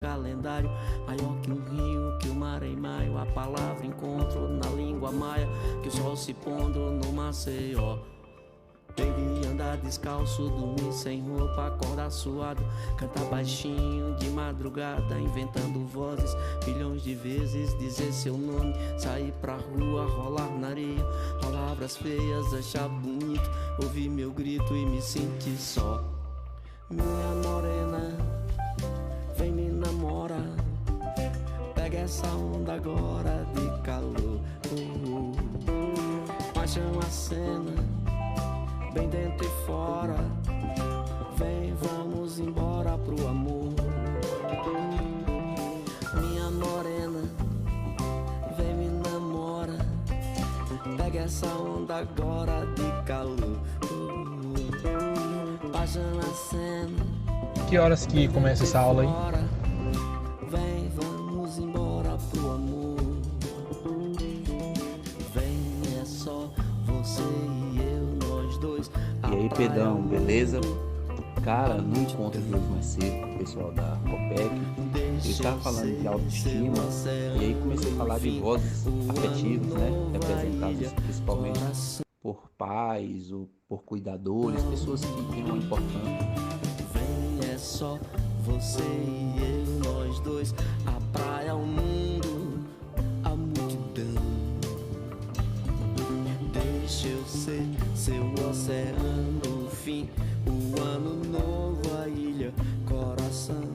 calendário, maior que um rio, que o mar em maio, a palavra encontro na língua maia, que o sol se pondo no Maceió. Baby, andar descalço, dormir sem roupa, acordar suado, cantar baixinho de madrugada, inventando vozes, milhões de vezes dizer seu nome, sair pra rua, rolar na areia, palavras feias, achar bonito, ouvir meu grito e me sentir só. Minha morena, vem me namora, pega essa onda agora de calor, paixão acena, bem dentro e fora, vem, vamos embora pro amor. Minha morena, vem me namora, pega essa onda agora de calor, paixão acena. Que horas que começa essa aula aí? Vem, vamos embora pro amor. Vem, é só você e eu, nós dois. E aí, Pedrão, beleza? Cara, no encontro de hoje mais cedo com o pessoal da Copec, eu estava falando de autoestima e aí comecei a falar de vozes afetivas, né? Representadas principalmente por pais ou por cuidadores, pessoas que têm uma importância. Vem, é só você e eu, nós dois. A praia, o mundo, a multidão. Deixa eu ser seu oceano, o fim, o ano novo, a ilha, coração.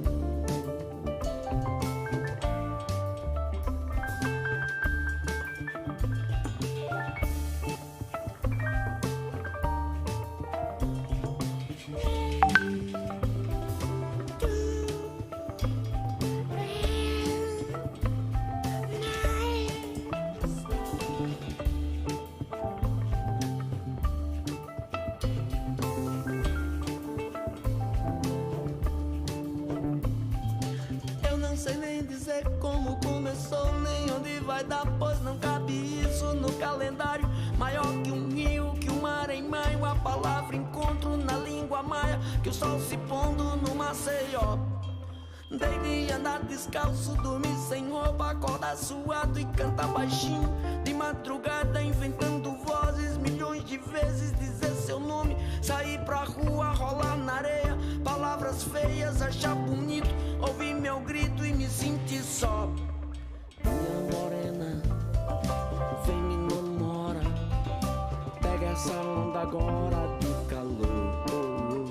Não sei nem dizer como começou, nem onde vai dar, pois não cabe isso no calendário. Maior que um rio, que o mar em maio, a palavra encontro na língua maia, que o sol se pondo no Maceió. Dei de andar descalço, dormir sem roupa, acordar suado e cantar baixinho de madrugada, inventando vozes, milhões de vezes dizer seu nome, sair pra rua, rolar na areia, palavras feias, achar bonito, ouvir meu grito e me sentir só. Minha morena, vem me namora, pega essa onda agora de calor,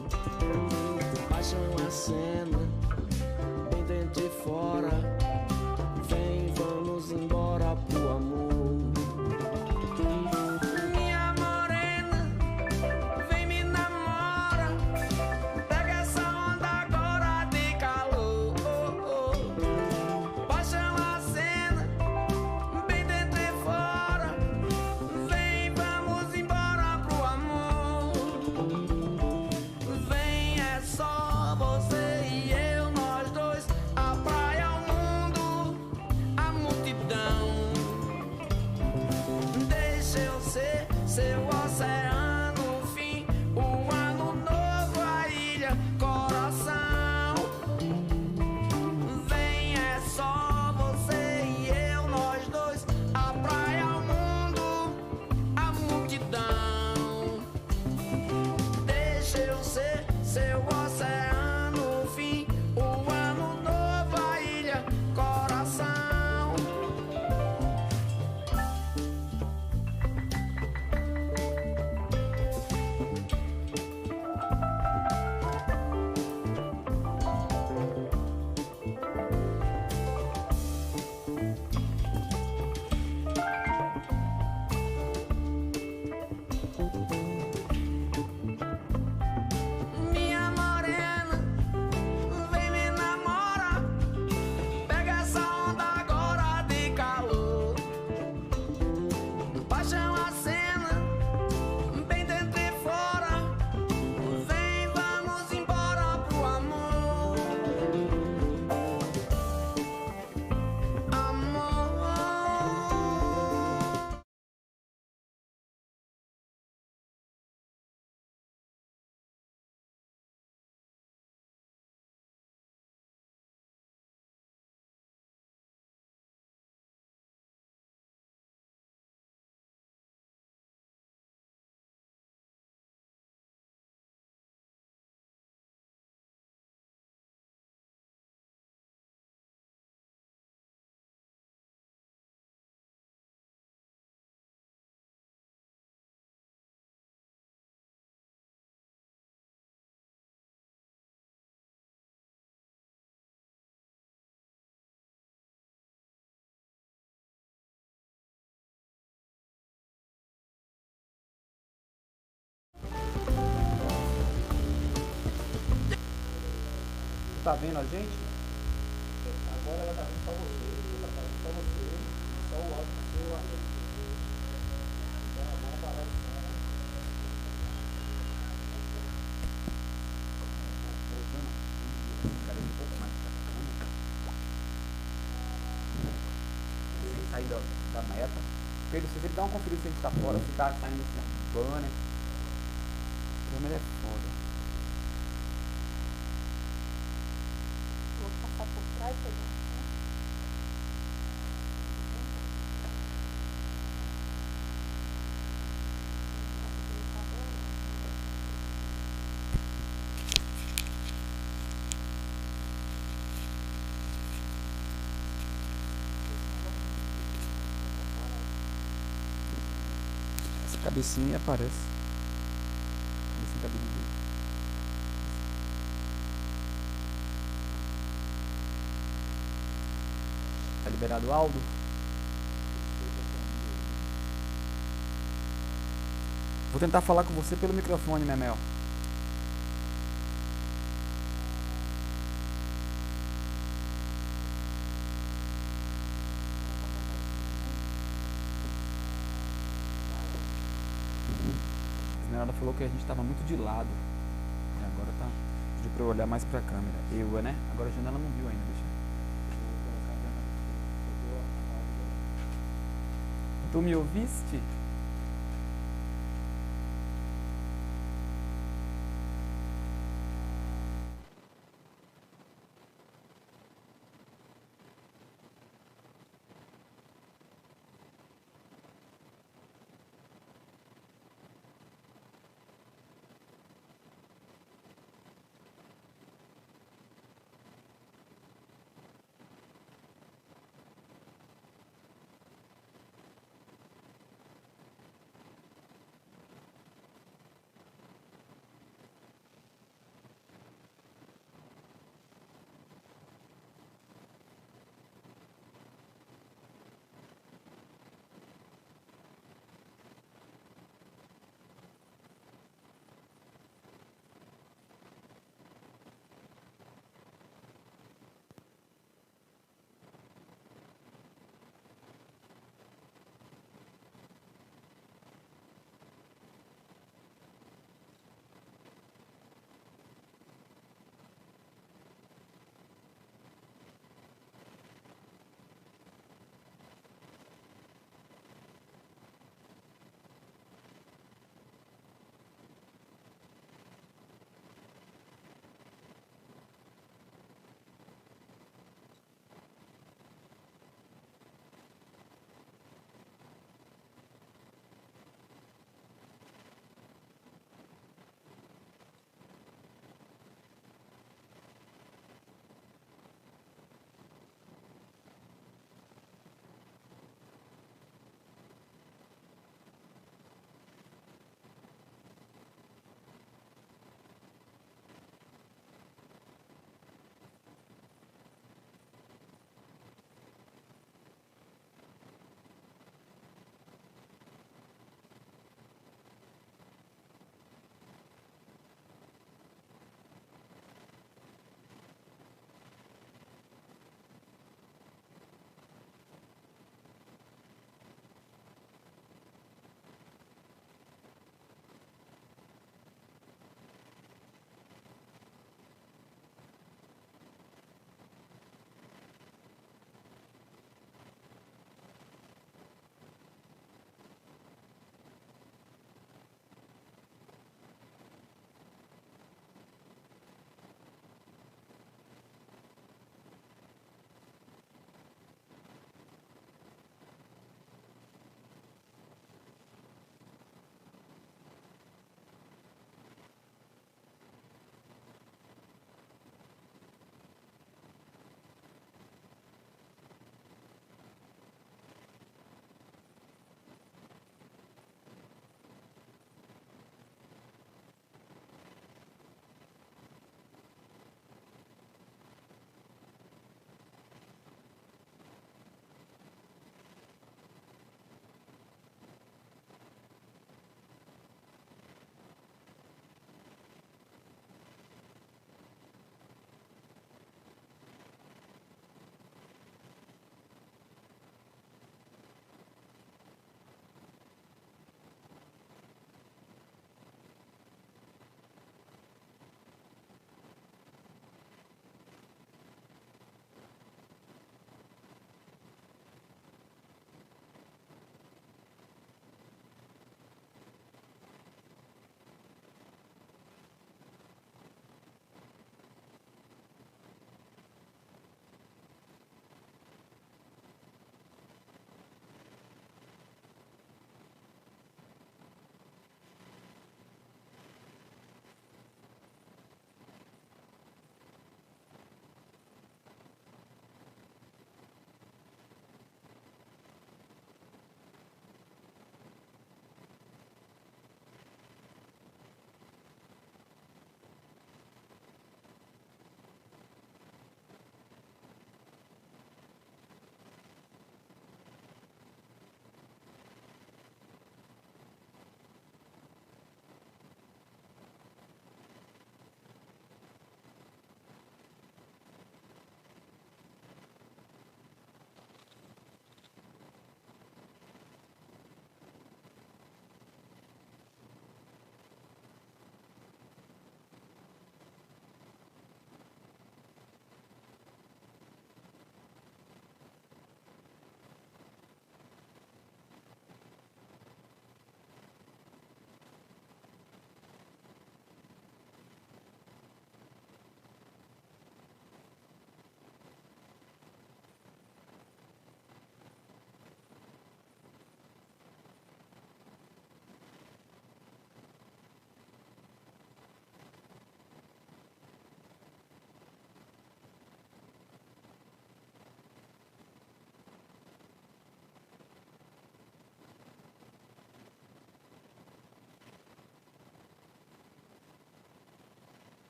paixão acena, bem dentro e fora, vem, vamos embora pro amor. Minha morena, vem me namora, pega essa onda agora de calor, tá vendo a gente? Agora ela tá vendo só você. Ela tá vendo só você. Só o áudio do seu amigo. Então vamos parar de som. Cadê um pouco mais pra câmera? Sem sair da meta. Pedro, se ele dá uma conferida se a gente tá fora, se tá saindo assim, banner. A câmera é foda. Vou passar por trás, pegar. Essa cabecinha aparece. Cabecinha cabeluda. Tá liberado o Aldo? Vou tentar falar com você pelo microfone, Memel. A Esmeralda falou que a gente tava muito de lado. E agora tá. Pediu pra eu olhar mais pra câmera. Eu, né? Agora a janela não viu ainda, deixa. Tu me ouviste?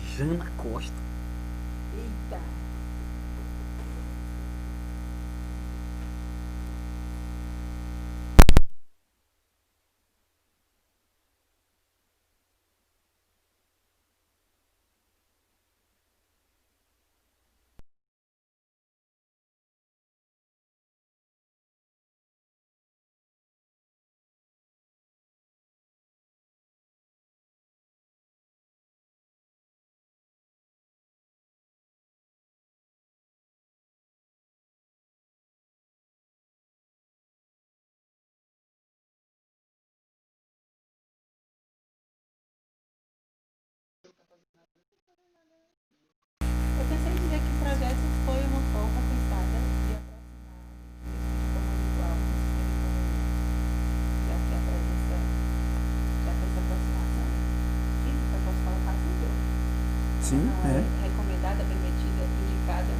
Jana Costa. Eita. Eu pensei em dizer que o projeto foi uma forma pensada de aproximar já que a presença, já que essa aproximação física, posso colocar assim, Sim, é. recomendada, permitida, indicada.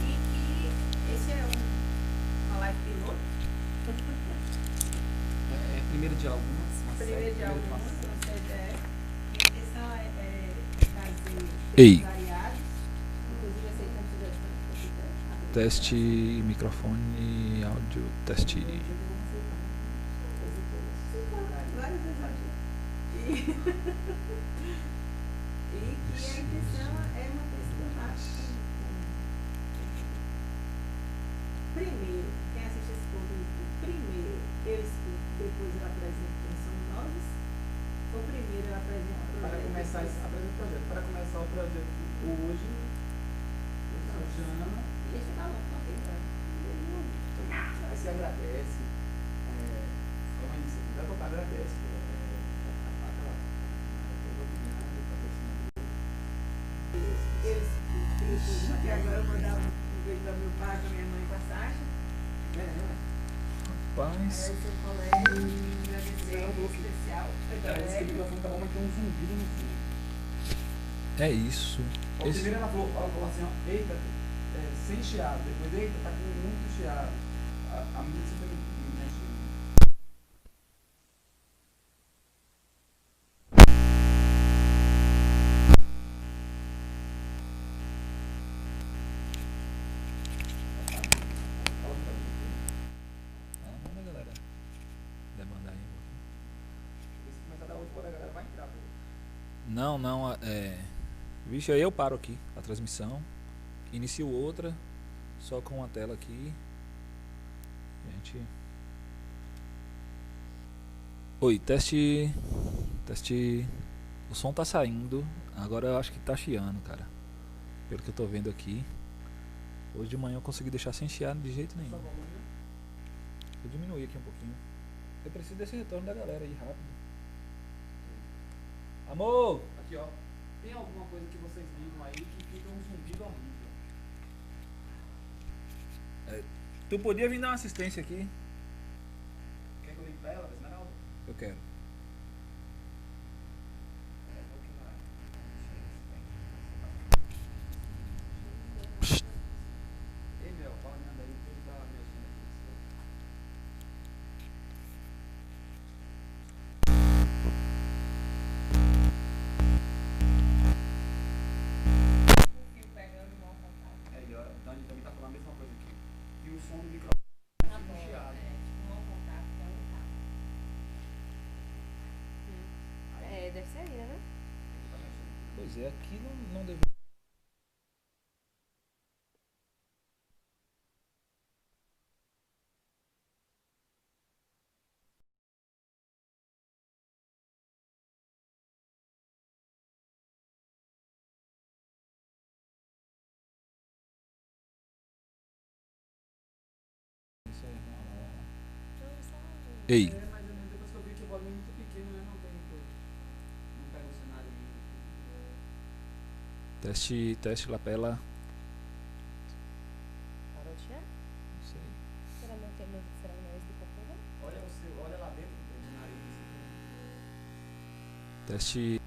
E que esse é uma live piloto. É primeiro de algumas. Primeiro de algumas, uma ideia. Minha intenção é trazer Ei. variados, inclusive aceitando sugestões. Teste microfone, áudio, teste. Vários exageros. E que a intenção é uma pesquisa rápida. Primeiro, quem assiste esse conteúdo, primeiro eu explico, depois eu apresento quem somos nós. Ou primeiro eu apresento o Para projeto. começar Para começar o projeto hoje, eu sou Jana. E esse tá bom, não tem problema. Aí se agradece. É uma iniciativa, eu agradece. Eu explico, que agora eu vou dar um beijo para meu pai, para minha mãe, para a Sasha. Rapaz. Aí o seu colega, agradecer, especial. Esse microfone tá bom, mas tem um zumbido no fundo. É isso. Ó, primeiro ela falou assim, ó, eita, sem chiado. Depois, eita, tá com muito chiado. A música me mexe. Vamos, galera. Demandar aí um pouquinho. Se começar a dar outro fora, a galera vai entrar, pô. Não, Vixe, aí eu paro aqui a transmissão. Inicio outra. Só com a tela aqui. Gente. Oi, teste. Teste. O som tá saindo. Agora eu acho que tá chiando, cara. Pelo que eu tô vendo aqui. Hoje de manhã eu consegui deixar sem chiar de jeito nenhum. Vou diminuir aqui um pouquinho. Eu preciso desse retorno da galera aí rápido. Amor! Aqui, ó. Tem alguma coisa que vocês ligam aí que fica um zumbido horrível? Tu podia vir dar uma assistência aqui? Quer que eu ligue pra ela, Esmeralda? Eu quero. Ei, meu, fala olhando aí que ele tá mexendo aqui. Fio pegando mal contato. Aí, ó, Dani também tá falando a mesma coisa aqui. E o som do microfone Tá fica bom, chiado. mal contato, dá um tato. Deve ser aí, né? Pois é, aqui não deve. Ei, É, mas depois que eu vi que o volume é muito pequeno, né? Não pega o cenário ainda. teste lapela. Parou de chiar? Não sei. Será que será nós do computador? Olha lá dentro do nariz.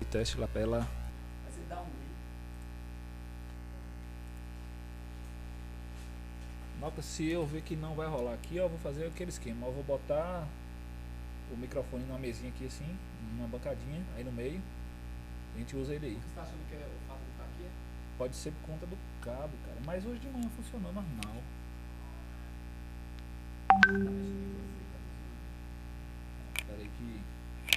Teste lapela. Aí você dá um grito. Nossa, se eu ver que não vai rolar aqui, ó, eu vou fazer aquele esquema. Eu vou botar o microfone numa mesinha aqui assim, numa bancadinha, aí no meio. A gente usa ele aí. Você tá achando que é o fato de estar aqui? Pode ser por conta do cabo, cara. Mas hoje de manhã funcionou normal. Tá mexendo em você, tá funcionando. Espera aí que o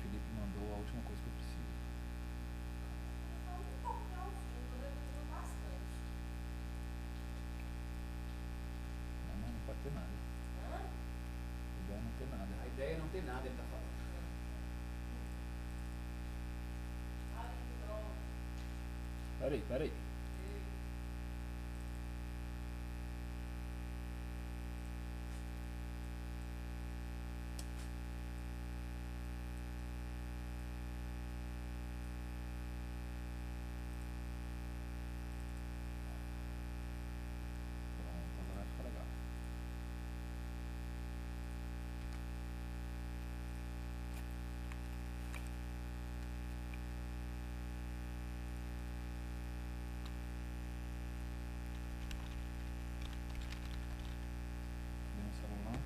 Felipe mandou a última coisa que eu preciso. Não, mas não pode ter nada. A ideia é não ter nada. A ideia é não ter nada, ele tá falando. Pera aí. Pronto, agora vai ficar legal. Vem o celular.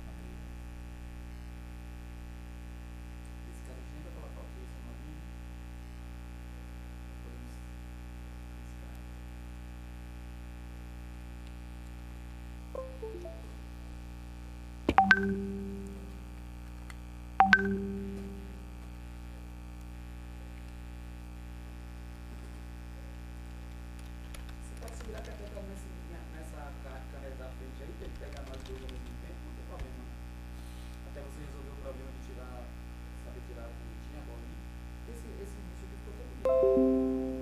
Abrir. Esse caso a gente nem vai colocar o que esse nome. Podemos riscar. Você pode segurar que até pra nessa câmera da frente aí, pra ele pegar nós dois ao mesmo tempo, não tem problema. Até você resolver o problema de tirar, saber tirar bonitinho a bolinha. Esse bicho aqui ficou tão bonito.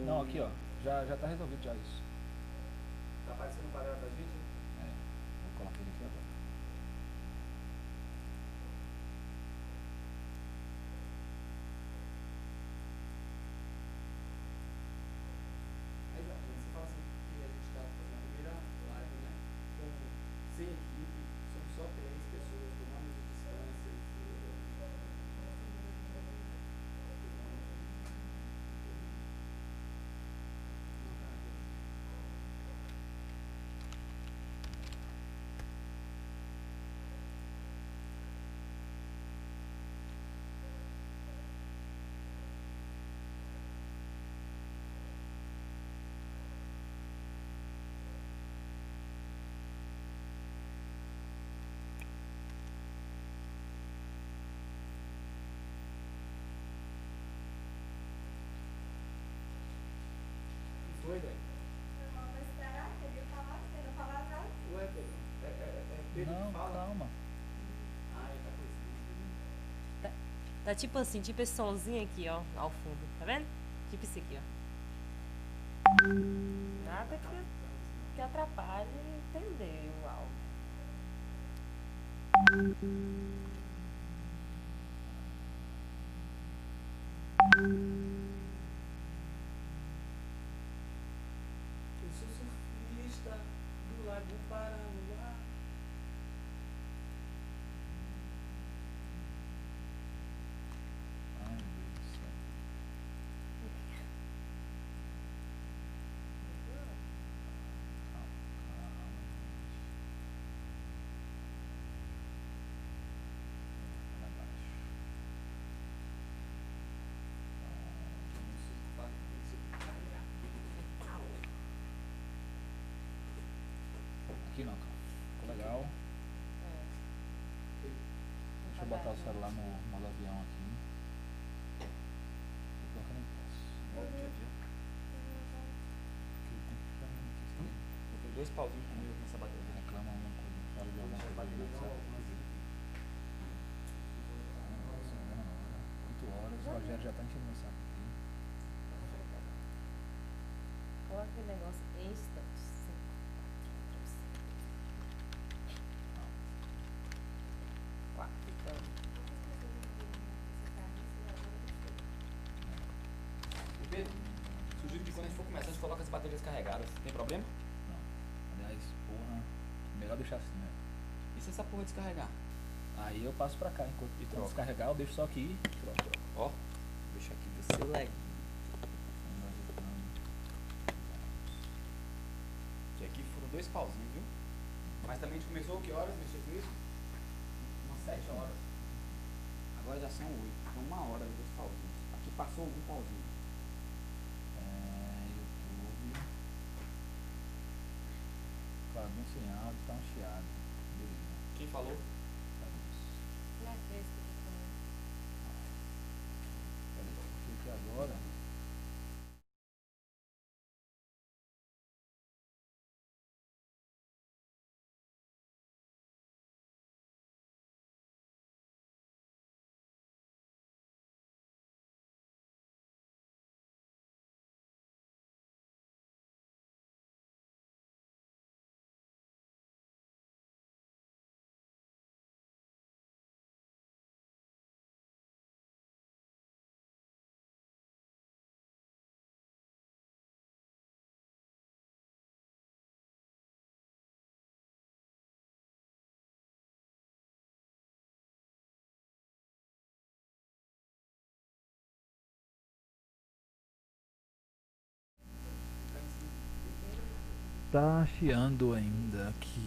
Não, aqui ó. Já tá resolvido já isso. Tá aparecendo um quadrado da gente? É, vou colocar ele aqui agora. Aí, exatamente, você fala assim que a gente tá fazendo a primeira live, né? Sem equipe, somos só 3 pessoas, tomando de distância. Que foi, velho? Ué, Pedro, é Pedro que Não, fala? calma. Ah, ele tá com isso. Tá tipo assim, tipo esse somzinho aqui, ó, ao fundo, tá vendo? Tipo isso aqui, ó. Nada que atrapalhe entender o áudio. Eu sou surfista do Lago Paranoá. Ai, meu Deus do céu. Calma, pra baixo. Aqui não, cara. Ficou legal. Deixa eu botar o celular no modo avião aqui. Pior que eu não posso. Porque tem que ficar vendo aqui, você Eu tenho 2 pauzinhos comigo nessa bateria. reclama alguma coisa, fala de alguma coisa no WhatsApp. Nossa, não é na hora. 8 horas, o Rogério já tá enchendo meu saco aqui. Coloca aquele negócio extra. Quatro, então. Pedro, sugiro que quando a gente for começar, a gente coloca as baterias carregadas. Tem problema? Não. Aliás, porra, melhor deixar assim, né? E se essa porra descarregar? Aí eu passo pra cá, enquanto E quando troca. descarregar eu deixo só aqui. Troca. Ó, deixa aqui do seu leg. Não vai dois pauzinhos, viu? Mas também a gente começou que horas mexer com isso? Umas 7 horas. Agora já são 8. Então 1 hora, dois pauzinhos. Aqui passou um pauzinho. YouTube. Claudinho sem áudio, tá um chiado. Beleza. Quem falou? Não é fresco que eu tô falando. Peraí, fique agora. Tá chiando ainda aqui.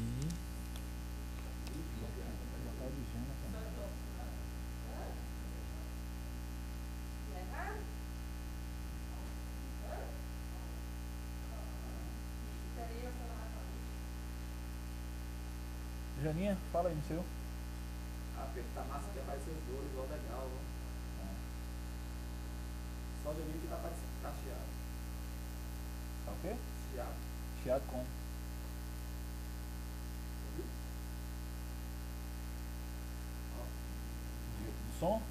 Janinha, fala aí no seu. Tá massa que apareceu os dois, ó, legal, ó. Só do vídeo que tá aparecendo, tá chiado. Tá o quê? Chiado. Chiado como? Do som?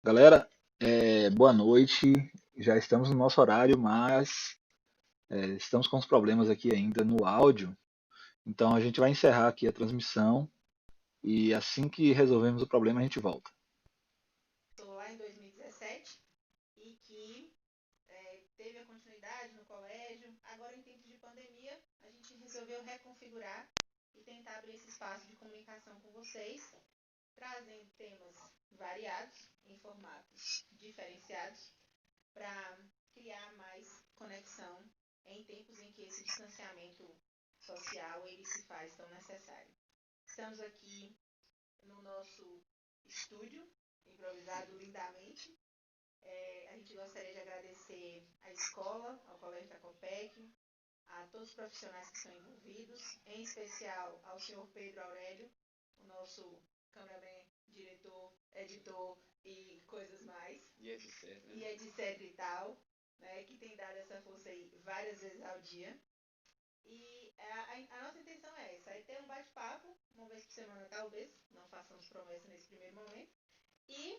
Galera, boa noite. Já estamos no nosso horário, mas estamos com os problemas aqui ainda no áudio. Então a gente vai encerrar aqui a transmissão e assim que resolvemos o problema a gente volta. Estou lá em 2017 e que teve a continuidade no colégio. Agora, em tempos de pandemia, a gente resolveu reconfigurar e tentar abrir esse espaço de comunicação com vocês, trazendo temas variados, em formatos diferenciados, para criar mais conexão em tempos em que esse distanciamento social ele se faz tão necessário. Estamos aqui no nosso estúdio, improvisado lindamente. A gente gostaria de agradecer à escola, ao Colégio da Copec, a todos os profissionais que são envolvidos, em especial ao senhor Pedro Aurélio, o nosso cameraman, diretor, editor e coisas mais. E etc. Né? E etc e tal, né, que tem dado essa força aí várias vezes ao dia. E a nossa intenção é essa, é ter um bate-papo, uma vez por semana talvez, não façamos promessa nesse primeiro momento, e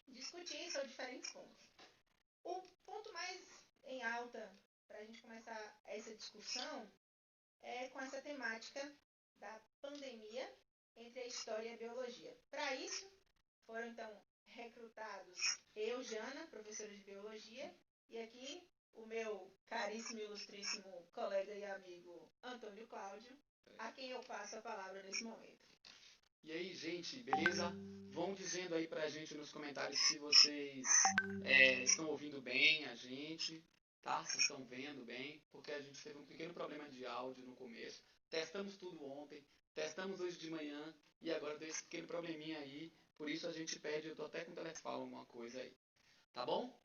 discutir sobre diferentes pontos. O ponto mais em alta para a gente começar essa discussão é com essa temática da pandemia entre a história e a biologia. Para isso, foram então recrutados eu, Jana, professora de biologia, e aqui o meu caríssimo e ilustríssimo colega e amigo Antônio Cláudio, a quem eu passo a palavra nesse momento. E aí, gente, beleza? Vão dizendo aí pra gente nos comentários se vocês estão ouvindo bem a gente, tá? Se estão vendo bem, porque a gente teve um pequeno problema de áudio no começo. Testamos tudo ontem, testamos hoje de manhã e agora deu esse pequeno probleminha aí. Por isso a gente pede, eu tô até com o telefone, fala alguma coisa aí. Tá bom?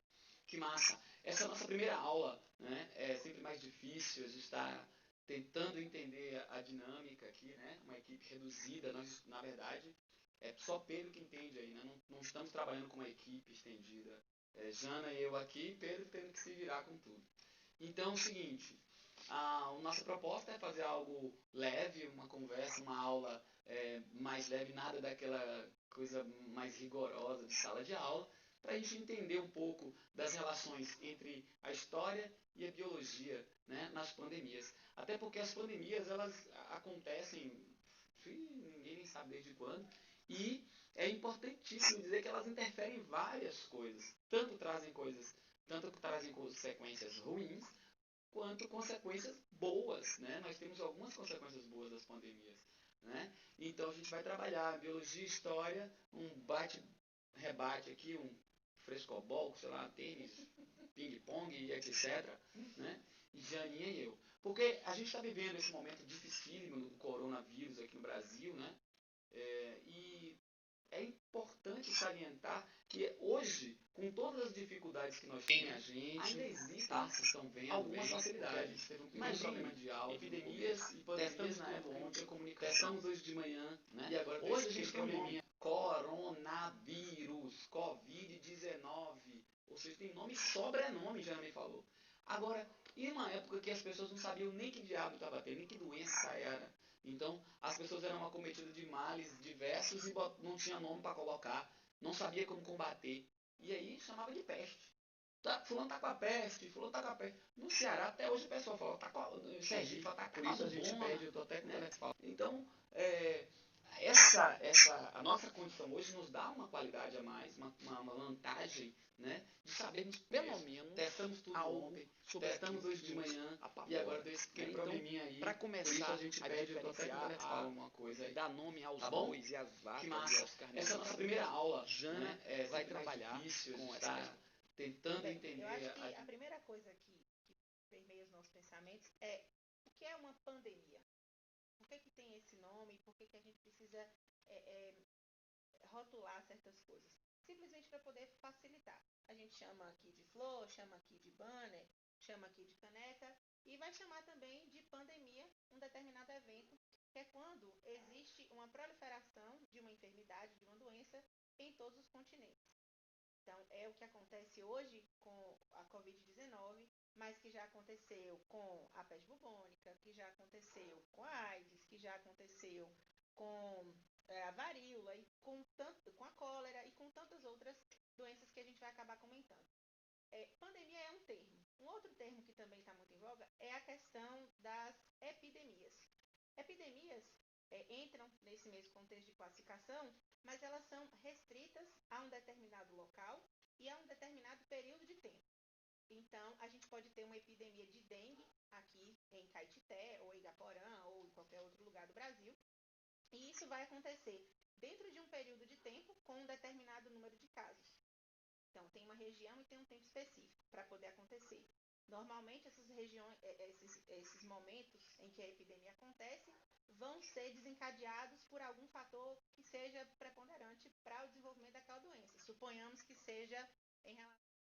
Que massa! Essa é a nossa primeira aula, né? É sempre mais difícil, a gente está tentando entender a dinâmica aqui, né? Uma equipe reduzida, nós, na verdade, é só Pedro que entende aí, né? Não estamos trabalhando com uma equipe estendida. Jana e eu aqui, Pedro tendo que se virar com tudo. Então, é o seguinte, a nossa proposta é fazer algo leve, uma conversa, uma aula mais leve, nada daquela coisa mais rigorosa de sala de aula, para a gente entender um pouco das relações entre a história e a biologia, né, nas pandemias. Até porque as pandemias, elas acontecem, ninguém nem sabe desde quando, e é importantíssimo dizer que elas interferem em várias coisas. Tanto trazem consequências ruins, quanto consequências boas, né? Nós temos algumas consequências boas das pandemias, né? Então a gente vai trabalhar biologia, história, um bate-rebate aqui, um frescobol, sei lá, tênis, ping-pong e etc, né? E Janinha e eu. Porque a gente está vivendo esse momento dificílimo do coronavírus aqui no Brasil, né? E é importante salientar que hoje, com todas as dificuldades que nós temos, a gente, ainda existem, vocês estão vendo, algumas facilidades. Teve um problema de áudio, epidemias e pandemias na época não tinha comunicação. Testamos hoje de manhã, né? E agora hoje a gente tem um probleminha. Coronavírus, Covid-19. Ou seja, tem nome e sobrenome, já me falou. Agora, em uma época que as pessoas não sabiam nem que diabo estava tendo, nem que doença era. Então, as pessoas eram acometidas de males diversos e não tinha nome para colocar, não sabia como combater. E aí chamava de peste. Fulano tá com a peste, fulano tá com a peste. No Ceará, até hoje o pessoal fala, tá com a Sergipe, tá com a isso a gente pede, eu tô até com o telefone. Então, a nossa condição hoje nos dá uma qualidade a mais, uma vantagem, né, de sabermos pelo menos, testamos tudo ontem, testamos hoje de manhã e agora deu esse pequeno probleminha aí. Para começar, a gente pede, eu tô até com o telefone, alguma coisa aí. Dar nome aos bois e às vacas e aos carneiros. Essa é a nossa primeira aula. Jana, né, vai trabalhar difícil, com essa... Tentando entender. Eu acho que a primeira coisa que permeia os nossos pensamentos é o que é uma pandemia? Por que tem esse nome? Por que a gente precisa rotular certas coisas? Simplesmente para poder facilitar. A gente chama aqui de flor, chama aqui de banner, chama aqui de caneca e vai chamar também de pandemia um determinado evento, que é quando existe uma proliferação de uma enfermidade, de uma doença em todos os continentes. Então, é o que acontece hoje com a Covid-19, mas que já aconteceu com a peste bubônica, que já aconteceu com a AIDS, que já aconteceu com a varíola, e com a cólera e com tantas outras doenças que a gente vai acabar comentando. Pandemia é um termo. Um outro termo que também está muito em voga é a questão das epidemias. Epidemias entram nesse mesmo contexto de classificação, mas elas são restritas a um determinado local e a um determinado período de tempo. Então, a gente pode ter uma epidemia de dengue aqui em Caetité, ou Igaporã, ou em qualquer outro lugar do Brasil, e isso vai acontecer dentro de um período de tempo com um determinado número de casos. Então, tem uma região e tem um tempo específico para poder acontecer. Normalmente, essas regiões, esses momentos em que a epidemia acontece vão ser desencadeados por algum fator que seja preponderante para o desenvolvimento daquela doença. Suponhamos que seja em relação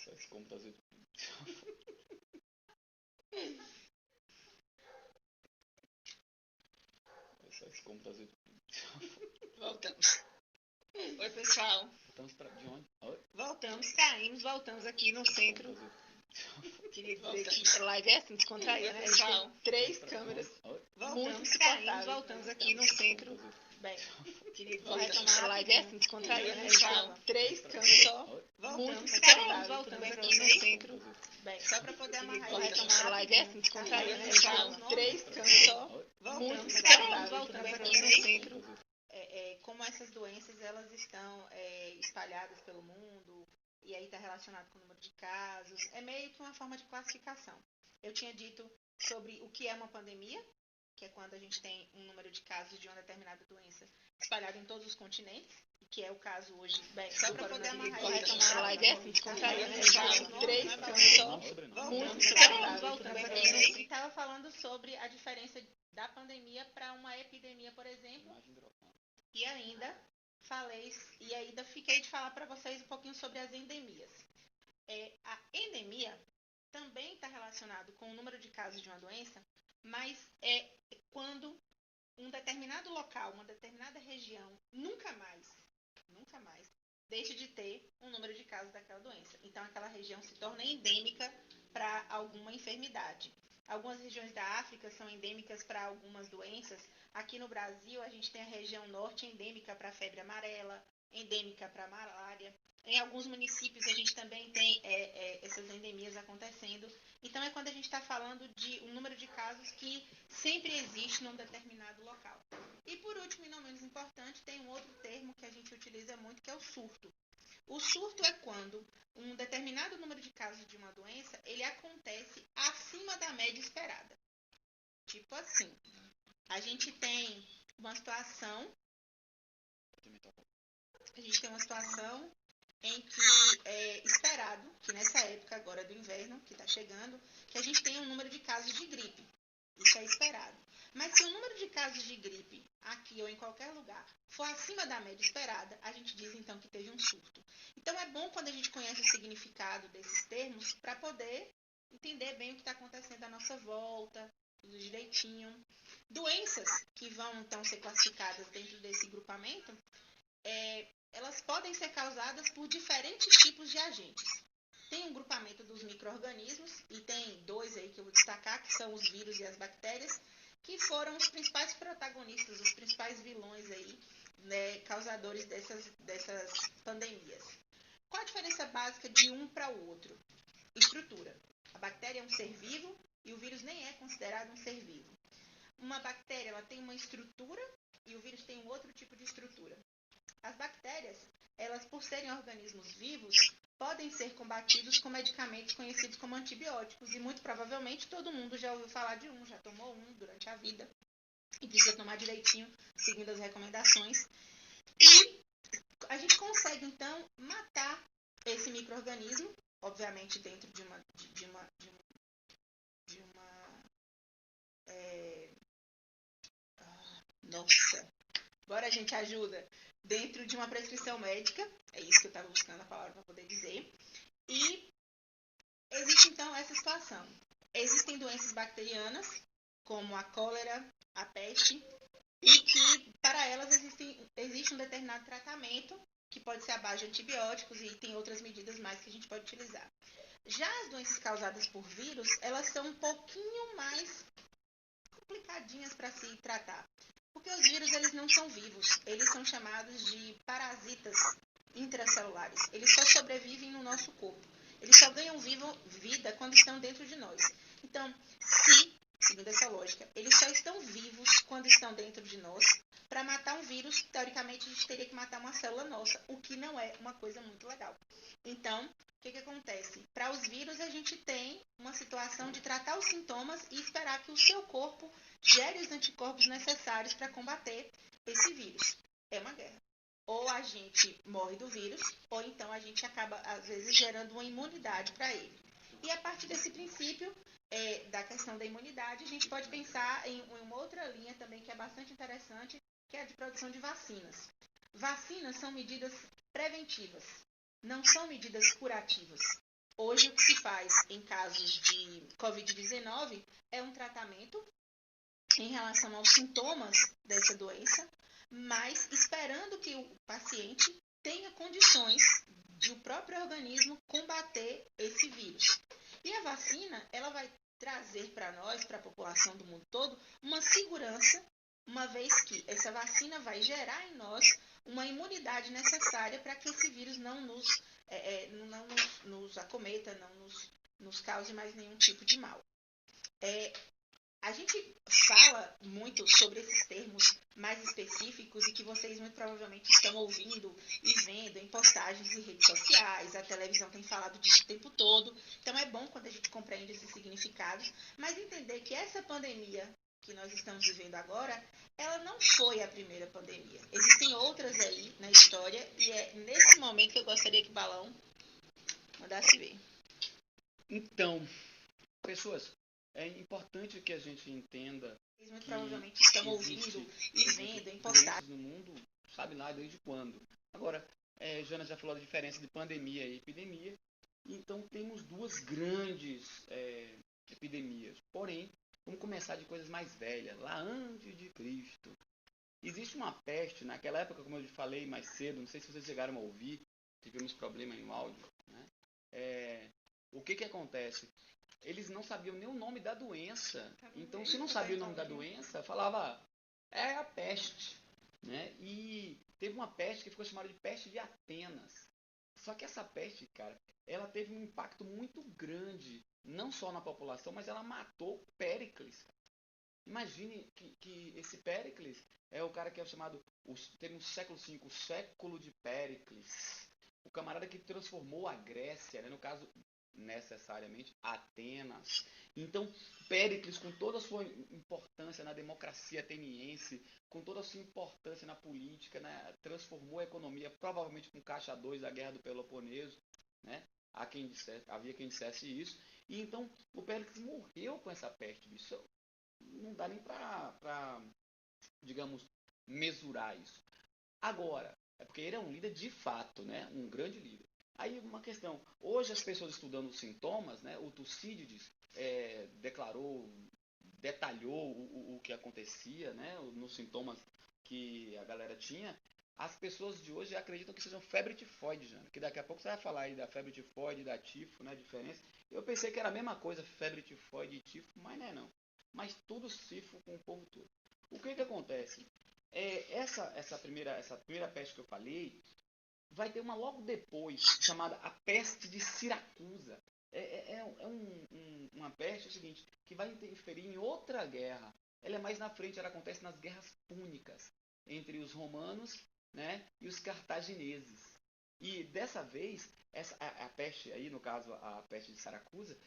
Essas compras eu... Essas compras eu... Voltamos. Oi, pessoal. Voltamos pra... De onde? Oi? Voltamos aqui no centro. Queria dizer que a live é assim, descontraída, né? Pessoal, 3 câmeras. Muito suportáveis. Voltamos aqui no centro. Bem, queria retomar a live é assim, descontraída, né? Pessoal, 3 câmeras só. Muito suportáveis. Voltamos aqui no centro. Bem, Só para poder amarrar queria e retomar a live é assim, descontraída, né? Pessoal, 3 câmeras só. Muito suportáveis. Voltamos aqui no centro. Como essas doenças elas estão espalhadas pelo mundo e aí está relacionado com o número de casos, é meio que uma forma de classificação. Eu tinha dito sobre o que é uma pandemia, que é quando a gente tem um número de casos de uma determinada doença espalhado em todos os continentes, que é o caso hoje Só para poder amarrar e retomar a live é assim, descontraída, né? Pessoal, 3 câmeras só. Muito Voltamos suportáveis. aqui. Estava falando sobre a diferença da pandemia para uma epidemia, por exemplo. E ainda fiquei de falar para vocês um pouquinho sobre as endemias. A endemia também está relacionado com o número de casos de uma doença, mas é quando um determinado local, uma determinada região, nunca mais deixa de ter um número de casos daquela doença. Então, aquela região se torna endêmica para alguma enfermidade. Algumas regiões da África são endêmicas para algumas doenças. Aqui no Brasil, a gente tem a região norte endêmica para a febre amarela, endêmica para a malária. Em alguns municípios, a gente também tem essas endemias acontecendo. Então, é quando a gente está falando de um número de casos que sempre existe num determinado local. E, por último, e não menos importante, tem um outro termo que a gente utiliza muito, que é o surto. O surto é quando um determinado número de casos de uma doença, ele acontece acima da média esperada. Tipo assim, a gente tem uma situação em que é esperado, que nessa época agora do inverno, que está chegando, que a gente tenha um número de casos de gripe. Isso é esperado. Mas se o número de casos de gripe, aqui ou em qualquer lugar, for acima da média esperada, a gente diz então que teve um surto. Então é bom quando a gente conhece o significado desses termos para poder entender bem o que está acontecendo à nossa volta, tudo direitinho. Doenças que vão então ser classificadas dentro desse grupamento, elas podem ser causadas por diferentes tipos de agentes. Tem um grupamento dos micro-organismos, e tem 2 aí que eu vou destacar, que são os vírus e as bactérias, que foram os principais protagonistas, os principais vilões aí, né, causadores dessas pandemias. Qual a diferença básica de um para o outro? Estrutura. A bactéria é um ser vivo e o vírus nem é considerado um ser vivo. Uma bactéria ela tem uma estrutura e o vírus tem um outro tipo de estrutura. As bactérias, elas por serem organismos vivos, podem ser combatidos com medicamentos conhecidos como antibióticos. E muito provavelmente todo mundo já ouviu falar de um, já tomou um durante a vida. E precisa tomar direitinho, seguindo as recomendações. E a gente consegue, então, matar esse micro-organismo, obviamente dentro de uma nossa, agora a gente ajuda dentro de uma prescrição médica, é isso que eu estava buscando a palavra para poder dizer, e existe então essa situação. Existem doenças bacterianas, como a cólera, a peste, e que para elas existe um determinado tratamento, que pode ser à base de antibióticos e tem outras medidas mais que a gente pode utilizar. Já as doenças causadas por vírus, elas são um pouquinho mais complicadinhas para se tratar. Porque os vírus, eles não são vivos. Eles são chamados de parasitas intracelulares. Eles só sobrevivem no nosso corpo. Eles só ganham vida quando estão dentro de nós. Então, seguindo essa lógica, eles só estão vivos quando estão dentro de nós. Para matar um vírus, teoricamente, a gente teria que matar uma célula nossa, o que não é uma coisa muito legal. Então, o que acontece? Para os vírus, a gente tem uma situação de tratar os sintomas e esperar que o seu corpo gere os anticorpos necessários para combater esse vírus. É uma guerra. Ou a gente morre do vírus, ou então a gente acaba, às vezes, gerando uma imunidade para ele. E a partir desse princípio, da questão da imunidade, a gente pode pensar em uma outra linha também que é bastante interessante, que é a de produção de vacinas. Vacinas são medidas preventivas, não são medidas curativas. Hoje, o que se faz em casos de Covid-19 é um tratamento em relação aos sintomas dessa doença, mas esperando que o paciente tenha condições de o próprio organismo combater esse vírus. E a vacina, ela vai trazer para nós, para a população do mundo todo, uma segurança, uma vez que essa vacina vai gerar em nós uma imunidade necessária para que esse vírus não nos acometa, não nos cause mais nenhum tipo de mal. A gente fala muito sobre esses termos mais específicos e que vocês muito provavelmente estão ouvindo e vendo em postagens em redes sociais, a televisão tem falado disso o tempo todo, então é bom quando a gente compreende esses significados, mas entender que essa pandemia que nós estamos vivendo agora, ela não foi a primeira pandemia. Existem outras aí na história e é nesse momento que eu gostaria que Balão mandasse ver. Então, pessoas, é importante que a gente entenda Vocês muito provavelmente estão ouvindo e vendo em postagens no mundo, sabe lá desde quando. Agora, Jonas já falou da diferença de pandemia e epidemia. Então, temos duas grandes epidemias. Porém, vamos começar de coisas mais velhas, lá antes de Cristo. Existe uma peste, naquela época, como eu falei mais cedo, não sei se vocês chegaram a ouvir, tivemos problema no áudio, né? O que acontece? Eles não sabiam nem o nome da doença. Então, se não sabia o nome da doença, falava, é a peste, né? E teve uma peste que ficou chamada de peste de Atenas. Só que essa peste, cara, ela teve um impacto muito grande, não só na população, mas ela matou Péricles. Imagine que esse Péricles é o cara que é chamado, temos século V, o século de Péricles. O camarada que transformou a Grécia, né? No caso, necessariamente Atenas. Então, Péricles, com toda a sua importância na democracia ateniense, com toda a sua importância na política, né, transformou a economia, provavelmente com caixa 2 da Guerra do Peloponeso, né? Havia quem dissesse isso. E então, o Péricles morreu com essa peste. Isso não dá nem para, digamos, mesurar isso. Agora, é porque ele é um líder de fato, né? Um grande líder. Aí uma questão, hoje as pessoas estudando os sintomas, né, o Tucídides detalhou o que acontecia, né, nos sintomas que a galera tinha. As pessoas de hoje acreditam que sejam febre tifoide, já, que daqui a pouco você vai falar aí da febre tifoide, da tifo, né, a diferença. Eu pensei que era a mesma coisa, febre tifoide e tifo, mas não é não. Mas tudo tifo com o povo todo. O que acontece? Essa primeira peste que eu falei, vai ter uma logo depois, chamada a peste de Siracusa. Uma peste, é o seguinte, que vai interferir em outra guerra. Ela é mais na frente, ela acontece nas guerras púnicas, entre os romanos, né, e os cartagineses. E dessa vez, a peste aí, no caso a peste de Siracusa,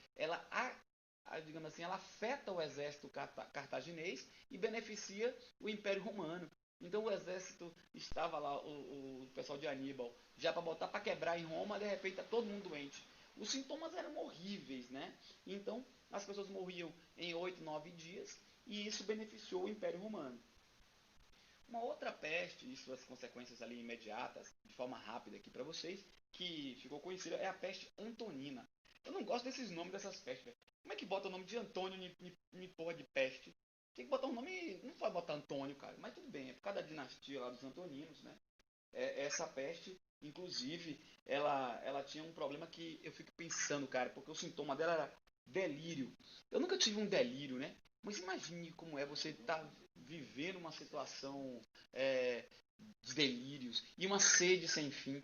digamos assim, ela afeta o exército cartaginês e beneficia o Império Romano. Então o exército estava lá, o pessoal de Aníbal, já para botar para quebrar em Roma, de repente está todo mundo doente. Os sintomas eram horríveis, né? Então as pessoas morriam em 8, 9 dias e isso beneficiou o Império Romano. Uma outra peste e suas consequências ali imediatas, de forma rápida aqui para vocês, que ficou conhecida, é a peste antonina. Eu não gosto desses nomes dessas pestes, velho. Como é que bota o nome de Antônio em porra de peste? Tem que botar um nome, não pode botar Antônio, cara, mas tudo bem, é por causa da dinastia lá dos Antoninos, né? Essa peste, inclusive, ela tinha um problema que eu fico pensando, cara, porque o sintoma dela era delírio. Eu nunca tive um delírio, né? Mas imagine como é você estar vivendo uma situação de delírios e uma sede sem fim.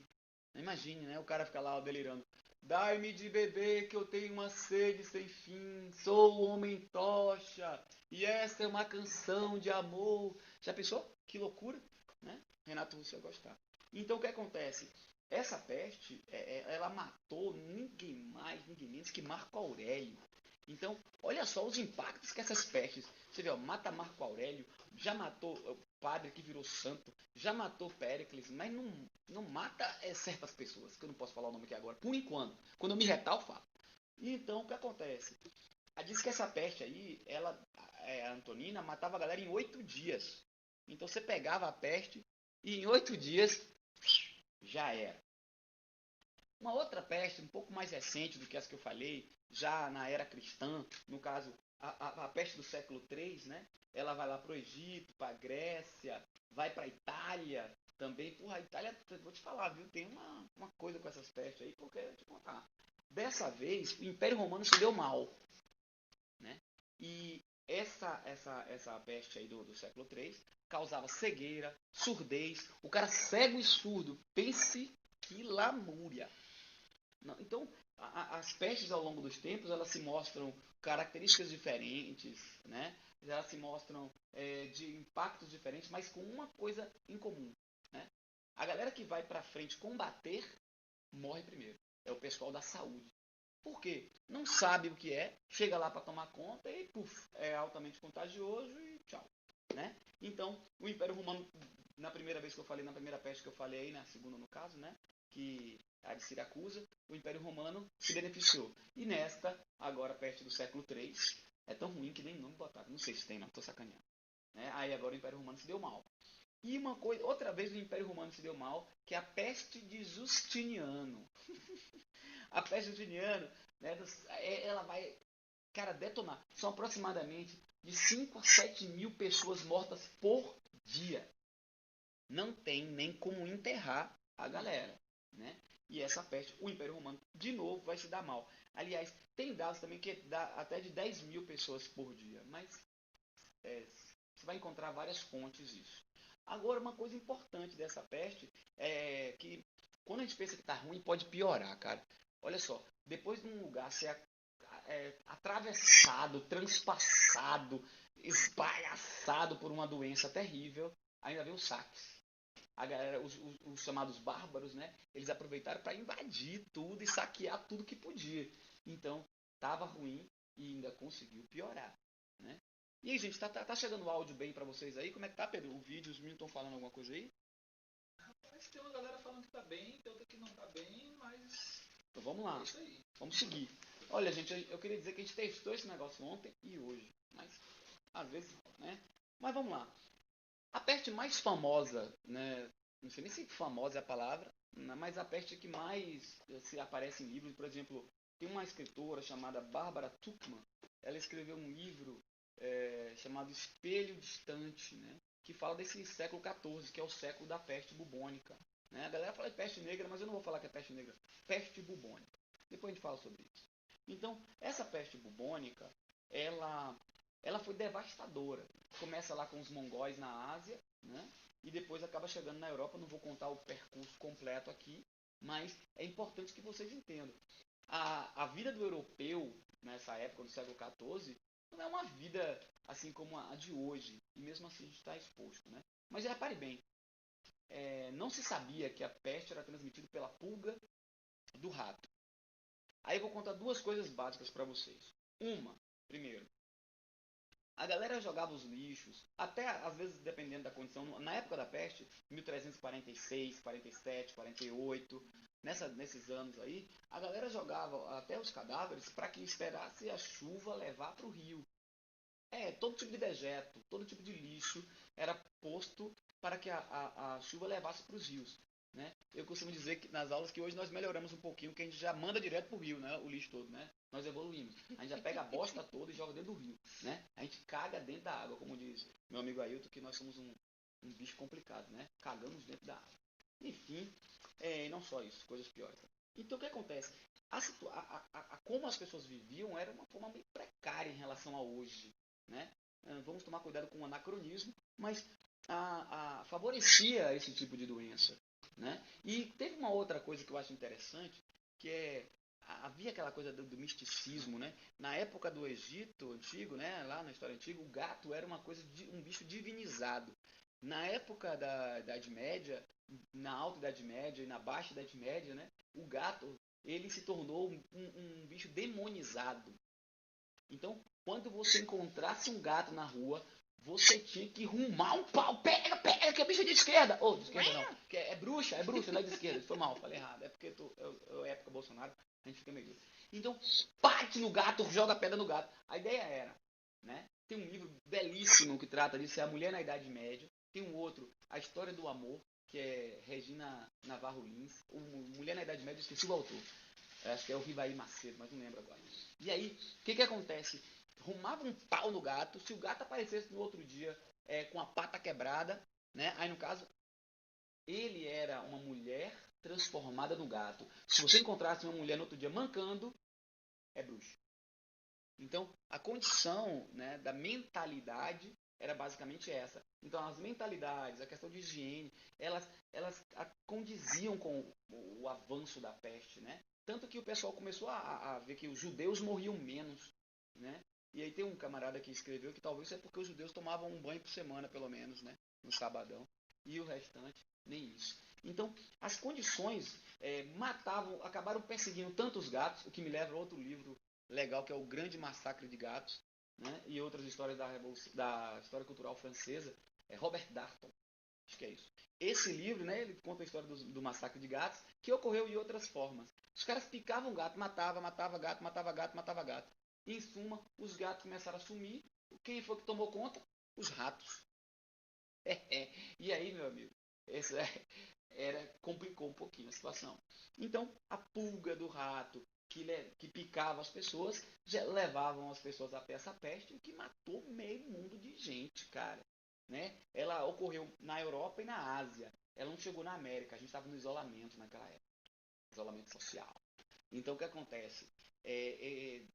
Imagine, né? O cara fica lá delirando. Dai-me de beber que eu tenho uma sede sem fim, sou o homem tocha, e esta é uma canção de amor. Já pensou? Que loucura, né? Renato Russo ia gostar. Então o que acontece? Essa peste, ela matou ninguém mais, ninguém menos que Marco Aurélio. Então, olha só os impactos que essas pestes, você vê, ó, mata Marco Aurélio, já matou o padre que virou santo, já matou Péricles, mas não mata certas pessoas, que eu não posso falar o nome aqui agora, por enquanto. Quando eu me retar, eu falo. E então, o que acontece? Diz que essa peste aí, a Antonina, matava a galera em 8 dias. Então, você pegava a peste e em 8 dias, já era. Uma outra peste, um pouco mais recente do que as que eu falei, já na era cristã, no caso, a peste do século III, né? Ela vai lá para o Egito, para a Grécia, vai para a Itália também. Porra, a Itália, vou te falar, viu? Tem uma coisa com essas pestes aí, porque eu vou te contar. Dessa vez, o Império Romano se deu mal, né? E essa peste aí do século III causava cegueira, surdez. O cara cego e surdo, pense que lamúria. Não, então, as pestes ao longo dos tempos, elas se mostram características diferentes, né? Elas se mostram de impactos diferentes, mas com uma coisa em comum, né? A galera que vai para frente combater, morre primeiro. É o pessoal da saúde. Por quê? Não sabe o que é, chega lá para tomar conta e, puf, é altamente contagioso e tchau, né? Então, o Império Romano, na primeira vez que eu falei, na primeira peste que eu falei aí, na segunda no caso, né? Que a de Siracusa, o Império Romano se beneficiou. E nesta, agora a peste do século III, é tão ruim que nem nome botaram. Não sei se tem, não, estou sacaneando. Né? Aí agora o Império Romano se deu mal. E uma coisa, outra vez o Império Romano se deu mal, que é a peste de Justiniano. A peste de Justiniano, né, ela vai, cara, detonar. São aproximadamente de 5 a 7 mil pessoas mortas por dia. Não tem nem como enterrar a galera, né? E essa peste, o Império Romano, de novo, vai se dar mal. Aliás, tem dados também que dá até de 10 mil pessoas por dia, mas você vai encontrar várias fontes disso. Agora, uma coisa importante dessa peste é que quando a gente pensa que está ruim, pode piorar, cara. Olha só, depois de um lugar ser atravessado, transpassado, esbagaçado por uma doença terrível, ainda vem os saques. A galera, os chamados bárbaros, né? Eles aproveitaram para invadir tudo e saquear tudo que podia. Então, estava ruim e ainda conseguiu piorar, né? E aí, gente, tá chegando o áudio bem para vocês aí? Como é que tá, Pedro? O vídeo, os meninos estão falando alguma coisa aí? Rapaz, tem uma galera falando que tá bem, tem outra que não tá bem, mas... Então vamos lá, é isso aí. vamos seguir. Olha, gente, eu queria dizer que a gente testou esse negócio ontem e hoje, mas às vezes, né? Mas vamos lá. A peste mais famosa, né? Não sei nem se famosa é a palavra, mas a peste que mais se aparece em livros, por exemplo, tem uma escritora chamada Barbara Tuchman, ela escreveu um livro chamado Espelho Distante, né? Que fala desse século XIV, que é o século da peste bubônica. Né? A galera fala de peste negra, mas eu não vou falar que é peste negra. Peste bubônica. Depois a gente fala sobre isso. Então, essa peste bubônica, ela foi devastadora. Começa lá com os mongóis na Ásia, né? E depois acaba chegando na Europa. Não vou contar o percurso completo aqui, mas é importante que vocês entendam. A vida do europeu, nessa época, no século XIV, não é uma vida assim como a de hoje. E mesmo assim a gente está exposto. Né? Mas repare bem, não se sabia que a peste era transmitida pela pulga do rato. Aí eu vou contar duas coisas básicas para vocês. Primeiro, a galera jogava os lixos, até às vezes dependendo da condição, na época da peste, 1346, 47, 48, nesses anos aí, a galera jogava até os cadáveres para que esperasse a chuva levar para o rio. Todo tipo de dejeto, todo tipo de lixo era posto para que a chuva levasse para os rios. Né? Eu costumo dizer que nas aulas que hoje nós melhoramos um pouquinho, que a gente já manda direto pro rio, né? O lixo todo, né? Nós evoluímos. A gente já pega a bosta toda e joga dentro do rio, né? A gente caga dentro da água, como diz meu amigo Ailton, que nós somos um bicho complicado, né? Cagamos dentro da água. Enfim, não só isso, coisas piores. Então o que acontece? Como as pessoas viviam era uma forma meio precária em relação a hoje, né? Vamos tomar cuidado com o anacronismo, mas favorecia esse tipo de doença. Né? E teve uma outra coisa que eu acho interessante, que havia aquela coisa do misticismo, né? Na época do Egito antigo, né? Lá na história antiga, o gato era um bicho divinizado. Na época da Idade Média, na Alta Idade Média e na Baixa Idade Média, né? O gato ele se tornou um bicho demonizado. Então, quando você encontrasse um gato na rua, você tinha que rumar um pau. Pega, que é bicho de esquerda. De esquerda não. Que é bruxa, não é de esquerda. Foi mal, falei errado. É porque é época Bolsonaro, a gente fica meio... Então, bate no gato, joga pedra no gato. A ideia era, né? Tem um livro belíssimo que trata disso, é A Mulher na Idade Média. Tem um outro, A História do Amor. que é Regina Navarro Lins, Mulher na Idade Média, esqueci o autor. Acho que é o Rivaí Macedo, mas não lembro agora. E aí, o que acontece? Arrumava um pau no gato, se o gato aparecesse no outro dia com a pata quebrada, né? Aí, no caso, ele era uma mulher transformada no gato. Se você encontrasse uma mulher no outro dia mancando, é bruxo. Então, a condição, né, da mentalidade era basicamente essa. Então, as mentalidades, a questão de higiene, elas condiziam com o avanço da peste, né? Tanto que o pessoal começou a ver que os judeus morriam menos, né? E aí tem um camarada que escreveu que talvez é porque os judeus tomavam um banho por semana, pelo menos, né? No sabadão. E o restante, nem isso. Então, as condições acabaram perseguindo tantos gatos, o que me leva a outro livro legal, que é o Grande Massacre de Gatos, né? E outras histórias da história cultural francesa, Robert Darnton, acho que é isso. Esse livro, né, ele conta a história do massacre de gatos, que ocorreu de outras formas. Os caras picavam gato, matava gato, matava gato, matava gato. E, em suma, os gatos começaram a sumir. Quem foi que tomou conta? Os ratos. E aí, meu amigo, complicou um pouquinho a situação. Então, a pulga do rato, que picava as pessoas, já levavam as pessoas até essa peste, o que matou meio mundo de gente, cara. Né? Ela ocorreu na Europa e na Ásia. Ela não chegou na América. A gente estava no isolamento naquela época. Isolamento social. Então, o que acontece?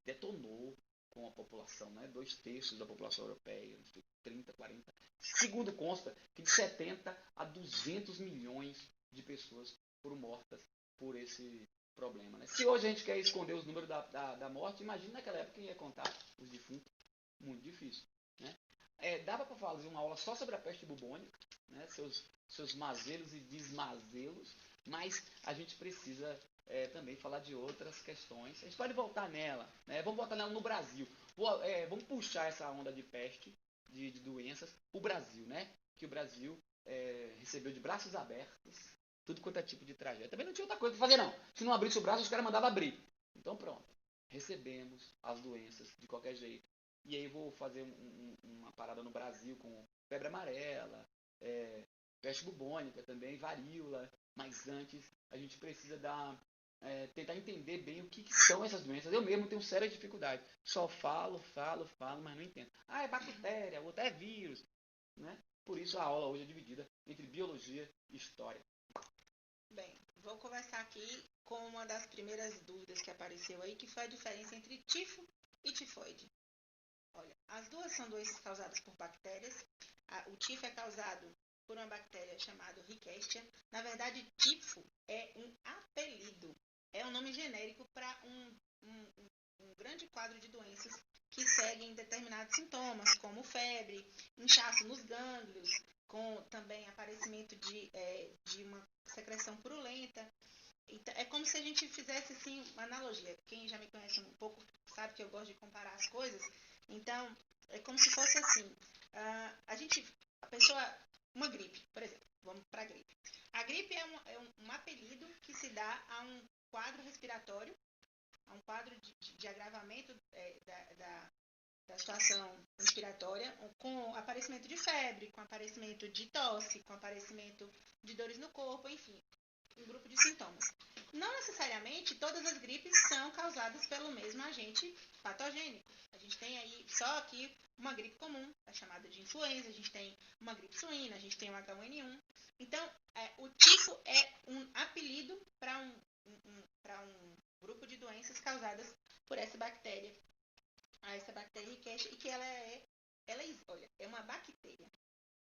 Detonou com a população, né? 2/3 da população europeia, 30, 40. Segundo consta que de 70 a 200 milhões de pessoas foram mortas por esse problema. Né? Se hoje a gente quer esconder os números da morte, imagina naquela época quem ia contar os defuntos. Muito difícil. Né? Dava para fazer uma aula só sobre a peste bubônica, né? seus mazelos e desmazelos, mas a gente precisa também falar de outras questões. A gente pode voltar nela, né? Vamos voltar nela no Brasil. Vamos puxar essa onda de peste, de doenças, o Brasil, né? Que o Brasil recebeu de braços abertos tudo quanto é tipo de tragédia. Também não tinha outra coisa para fazer, não. Se não abrisse o braço, os caras mandavam abrir. Então pronto, recebemos as doenças de qualquer jeito. E aí vou fazer uma parada no Brasil com febre amarela, peste bubônica também, varíola. Mas antes a gente precisa tentar entender bem o que são essas doenças. Eu mesmo tenho séria dificuldade. Só falo, mas não entendo. É bactéria, outra é vírus. Né? Por isso a aula hoje é dividida entre biologia e história. Bem, vou começar aqui com uma das primeiras dúvidas que apareceu aí, que foi a diferença entre tifo e tifoide. Olha, as duas são doenças causadas por bactérias. O tifo é causado por uma bactéria chamada Rickettsia. Na verdade, tifo é um apelido, é um nome genérico para um grande quadro de doenças que seguem determinados sintomas, como febre, inchaço nos gânglios, com também aparecimento de uma secreção purulenta. Então, é como se a gente fizesse assim uma analogia. Quem já me conhece um pouco sabe que eu gosto de comparar as coisas. Então, é como se fosse assim. Uma gripe, por exemplo. Vamos para a gripe. A gripe é um apelido que se dá a um quadro respiratório, a um quadro de agravamento da situação respiratória, com aparecimento de febre, com aparecimento de tosse, com aparecimento de dores no corpo, enfim, um grupo de sintomas. Não necessariamente todas as gripes são causadas pelo mesmo agente patogênico. A gente tem aí só aqui uma gripe comum, é chamada de influenza, a gente tem uma gripe suína, a gente tem o H1N1. Então, o tifo é um apelido para um grupo de doenças causadas por essa bactéria Rickettsia, e que ela é uma bactéria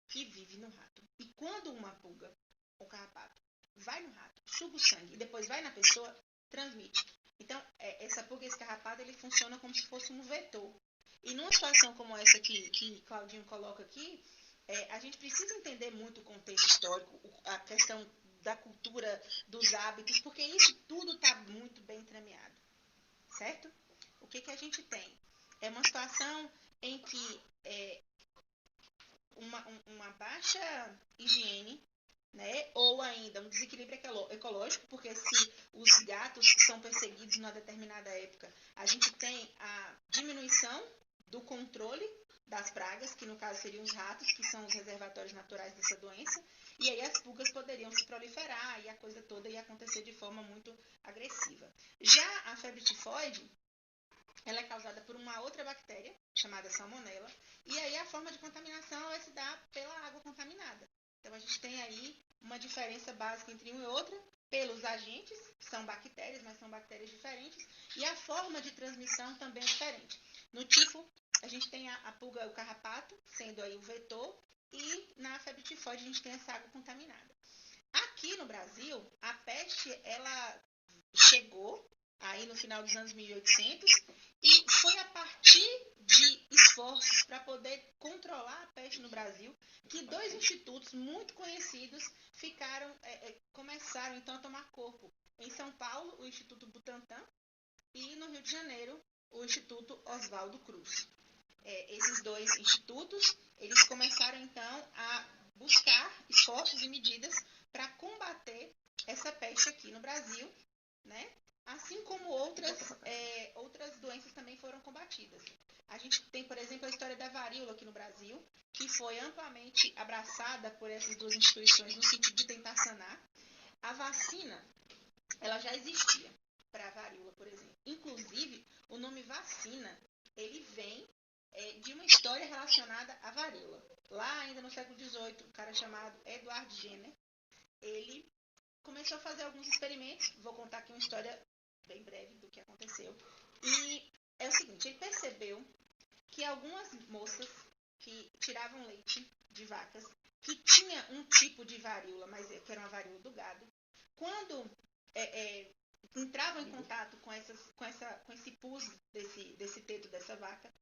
que vive no rato. E quando uma pulga ou carrapato vai no rato, suga o sangue e depois vai na pessoa, transmite. Então, essa pulga, esse carrapato, ele funciona como se fosse um vetor. E numa situação como essa que Claudinho coloca aqui, a gente precisa entender muito o contexto histórico, a questão da cultura, dos hábitos, porque isso tudo está muito bem entremeado. Certo? O que a gente tem? É uma situação em que uma baixa higiene, né, ou ainda um desequilíbrio ecológico, porque se os gatos são perseguidos numa determinada época, a gente tem a diminuição do controle das pragas, que no caso seriam os ratos, que são os reservatórios naturais dessa doença, e aí as pulgas poderiam se proliferar e a coisa toda ia acontecer de forma muito agressiva. Já a febre tifoide, ela é causada por uma outra bactéria, chamada salmonela, e aí a forma de contaminação vai se dar pela água contaminada. Então a gente tem aí uma diferença básica entre uma e outra, pelos agentes, são bactérias, mas são bactérias diferentes, e a forma de transmissão também é diferente. No tifo, a gente tem a pulga, o carrapato, sendo aí o vetor, e na febre tifoide a gente tem essa água contaminada. Aqui no Brasil, a peste, ela chegou aí no final dos anos 1800 e foi a partir de esforços para poder controlar a peste no Brasil que dois institutos muito conhecidos começaram então a tomar corpo. Em São Paulo, o Instituto Butantan, e no Rio de Janeiro, o Instituto Oswaldo Cruz. Esses dois institutos, eles começaram então a buscar esforços e medidas para combater essa peste aqui no Brasil, né? Assim como outras doenças também foram combatidas. A gente tem, por exemplo, a história da varíola aqui no Brasil, que foi amplamente abraçada por essas duas instituições no sentido de tentar sanar. A vacina, ela já existia para a varíola, por exemplo. Inclusive, o nome vacina, ele vem de uma história relacionada à varíola. Lá, ainda no século XVIII, um cara chamado Edward Jenner, ele começou a fazer alguns experimentos. Vou contar aqui uma história bem breve do que aconteceu. E é o seguinte, ele percebeu que algumas moças que tiravam leite de vacas, que tinha um tipo de varíola, mas que era uma varíola do gado, quando entravam em contato com esse pus desse teto dessa vaca,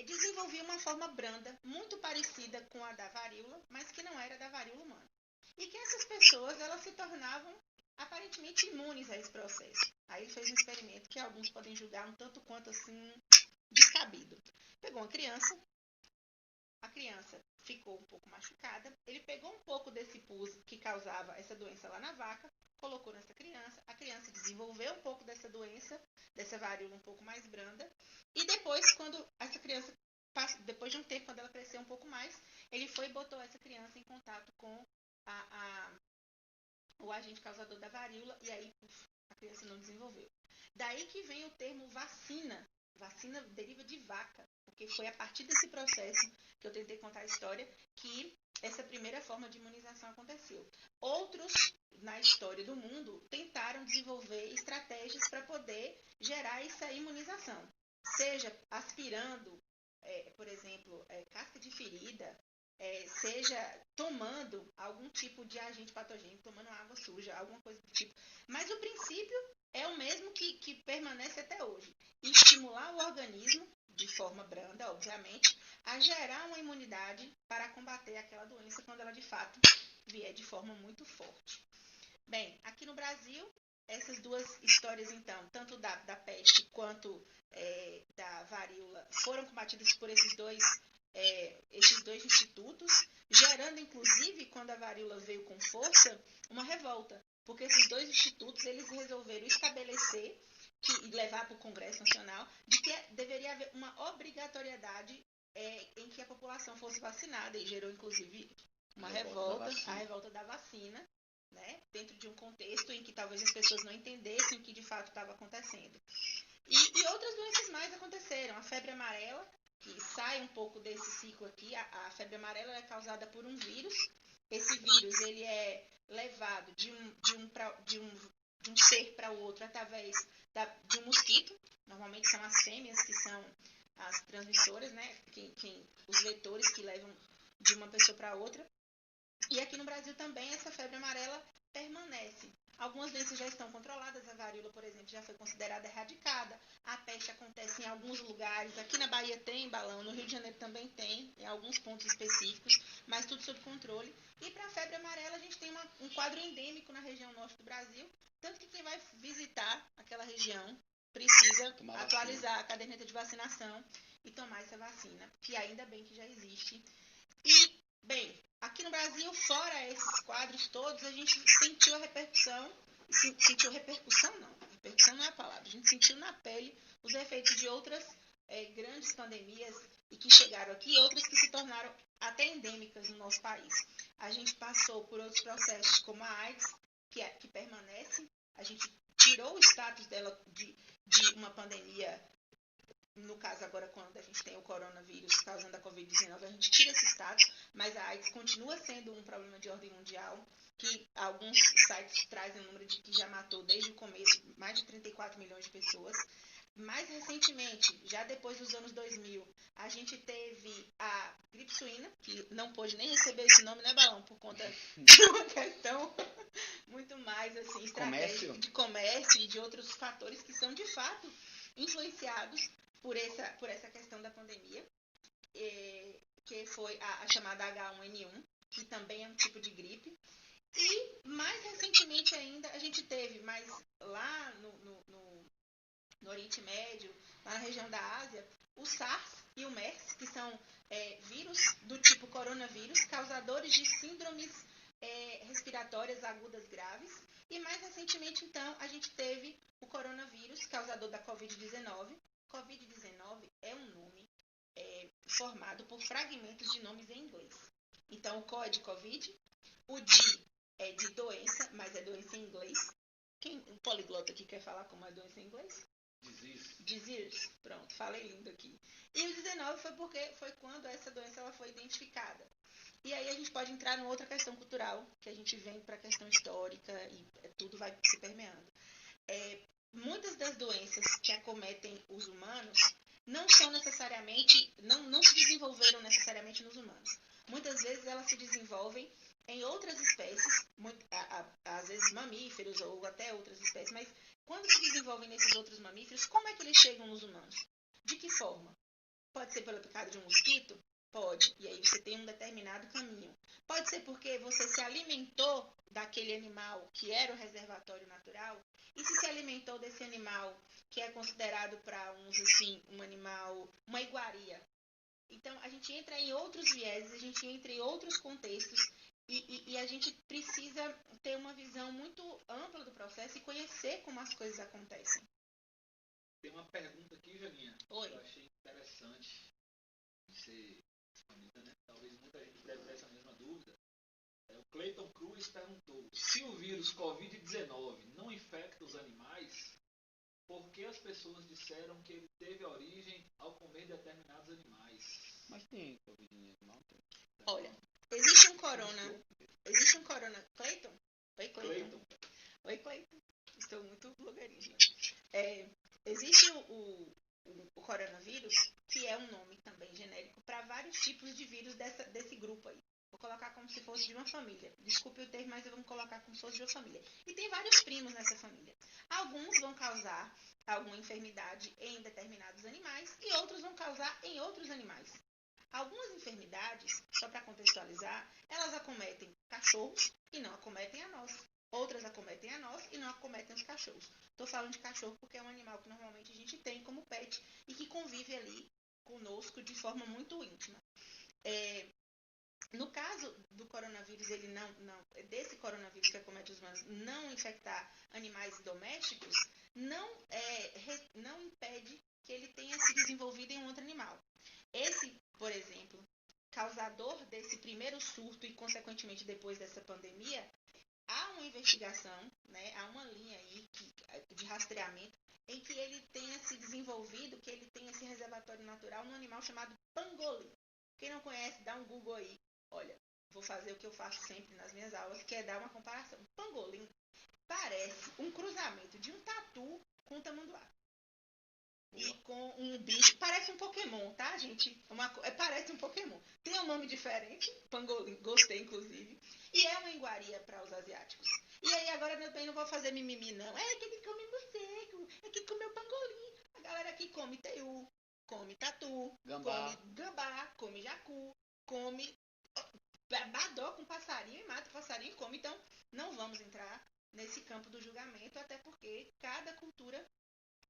desenvolvia uma forma branda, muito parecida com a da varíola, mas que não era da varíola humana. E que essas pessoas, elas se tornavam aparentemente imunes a esse processo. Aí ele fez um experimento que alguns podem julgar um tanto quanto assim descabido. Pegou uma criança, a criança ficou um pouco machucada, ele pegou um pouco desse pus que causava essa doença lá na vaca, colocou nessa criança, a criança desenvolveu um pouco dessa doença, dessa varíola um pouco mais branda, e depois, quando essa criança, depois de um tempo, quando ela cresceu um pouco mais, ele foi e botou essa criança em contato com o agente causador da varíola, e aí a criança não desenvolveu. Daí que vem o termo vacina. Vacina deriva de vaca, porque foi a partir desse processo que eu tentei contar a história que essa primeira forma de imunização aconteceu. Outros, na história do mundo, tentaram desenvolver estratégias para poder gerar essa imunização. Seja aspirando, por exemplo, casca de ferida, seja tomando algum tipo de agente patogênico, tomando água suja, alguma coisa do tipo. Mas o princípio é o mesmo que permanece até hoje. Estimular o organismo, de forma branda, obviamente, a gerar uma imunidade para combater aquela doença quando ela, de fato, vier de forma muito forte. Bem, aqui no Brasil, essas duas histórias, então, tanto da peste quanto da varíola, foram combatidas por esses dois institutos, gerando, inclusive, quando a varíola veio com força, uma revolta. Porque esses dois institutos, eles resolveram estabelecer e levar para o Congresso Nacional de que deveria haver uma obrigatoriedade em que a população fosse vacinada, e gerou, inclusive, uma revolta, a revolta da vacina, né, dentro de um contexto em que talvez as pessoas não entendessem o que de fato estava acontecendo. E outras doenças mais aconteceram. A febre amarela, que sai um pouco desse ciclo aqui, a febre amarela é causada por um vírus. Esse vírus, ele é levado de um ser para o outro através de um mosquito. Normalmente são as fêmeas que são as transmissoras, né? Os vetores que levam de uma pessoa para outra. E aqui no Brasil também essa febre amarela permanece. Algumas doenças já estão controladas, a varíola, por exemplo, já foi considerada erradicada. A peste acontece em alguns lugares. Aqui na Bahia tem balão, no Rio de Janeiro também tem, em alguns pontos específicos, mas tudo sob controle. E para a febre amarela, a gente tem um quadro endêmico na região norte do Brasil, tanto que quem vai visitar aquela região precisa atualizar a caderneta de vacinação e tomar essa vacina, que ainda bem que já existe. E, bem, aqui no Brasil, fora esses quadros todos, a gente sentiu a repercussão. Repercussão não é a palavra. A gente sentiu na pele os efeitos de outras grandes pandemias e que chegaram aqui, outras que se tornaram até endêmicas no nosso país. A gente passou por outros processos como a AIDS, que permanece. A gente tirou o status dela de uma pandemia. No caso, agora, quando a gente tem o coronavírus causando a Covid-19, a gente tira esse status, mas a AIDS continua sendo um problema de ordem mundial, que alguns sites trazem o número de que já matou desde o começo mais de 34 milhões de pessoas. Mais recentemente, já depois dos anos 2000, a gente teve a gripe suína, que não pôde nem receber esse nome, né, Balão? Por conta de uma questão muito mais assim, estratégica de comércio e de outros fatores que são, de fato, influenciados por essa questão da pandemia, que foi a chamada H1N1, que também é um tipo de gripe. E, mais recentemente ainda, a gente teve, mas lá no Oriente Médio, lá na região da Ásia, o SARS e o MERS, que são vírus do tipo coronavírus, causadores de síndromes respiratórias agudas graves. E mais recentemente, então, a gente teve o coronavírus, causador da Covid-19. Covid-19 é um nome formado por fragmentos de nomes em inglês. Então, o CO é de Covid, o D é de doença, mas é doença em inglês. O poliglota aqui quer falar como é doença em inglês? Disease. Pronto, falei lindo aqui. E o 19 foi quando essa doença ela foi identificada. E aí a gente pode entrar numa outra questão cultural, que a gente vem para a questão histórica e tudo vai se permeando. Muitas das doenças que acometem os humanos não são necessariamente, não se desenvolveram necessariamente nos humanos. Muitas vezes elas se desenvolvem em outras espécies, às vezes mamíferos ou até outras espécies, mas quando se desenvolvem nesses outros mamíferos, como é que eles chegam nos humanos? De que forma? Pode ser pela picada de um mosquito? Pode. E aí você tem um determinado caminho. Pode ser porque você se alimentou daquele animal que era o reservatório natural, e se alimentou desse animal que é considerado para uns, assim, um animal, uma iguaria. Então, a gente entra em outros vieses, a gente entra em outros contextos, e a gente precisa ter uma visão muito ampla do processo e conhecer como as coisas acontecem. Tem uma pergunta aqui, Janinha, Oi. que eu achei interessante você responder, né? Talvez muita gente deve ter essa mesma dúvida. O Clayton Cruz perguntou: se o vírus Covid-19 não infecta os animais, por que as pessoas disseram que ele teve origem ao comer determinados animais? Mas tem Covid em animal? Tem. Olha, existe um corona. Clayton? Oi, Clayton. Oi, Clayton. Estou muito blogueirinha, gente. Existe o coronavírus, que é um nome também genérico para vários tipos de vírus desse grupo aí. Vou colocar como se fosse de uma família. Desculpe o termo, mas eu vou colocar como se fosse de uma família. E tem vários primos nessa família. Alguns vão causar alguma enfermidade em determinados animais e outros vão causar em outros animais. Algumas enfermidades, só para contextualizar, elas acometem cachorros e não acometem a nós. Outras acometem a nós e não acometem os cachorros. Estou falando de cachorro porque é um animal que normalmente a gente tem como pet e que convive ali conosco de forma muito íntima. No caso do coronavírus, desse coronavírus que acomete os humanos, não infectar animais domésticos, não impede que ele tenha se desenvolvido em um outro animal. Esse, por exemplo, causador desse primeiro surto e, consequentemente, depois dessa pandemia, há uma investigação, né, há uma linha aí de rastreamento em que ele tenha se desenvolvido, que ele tenha esse reservatório natural num animal chamado pangolim. Quem não conhece, dá um Google aí. Olha, vou fazer o que eu faço sempre nas minhas aulas, que é dar uma comparação. O pangolim parece um cruzamento de um tatu com um tamanduá. E com um bicho, parece um Pokémon, tá, gente? Parece um Pokémon. Tem um nome diferente, pangolim, gostei, inclusive. E é uma iguaria para os asiáticos. E aí, agora eu também não vou fazer mimimi, não. É que ele come morcego, é que comeu pangolim. A galera aqui come teiu, come tatu, come gambá, come jacu, come badó com passarinho e mata o passarinho e come. Então, não vamos entrar nesse campo do julgamento, até porque cada cultura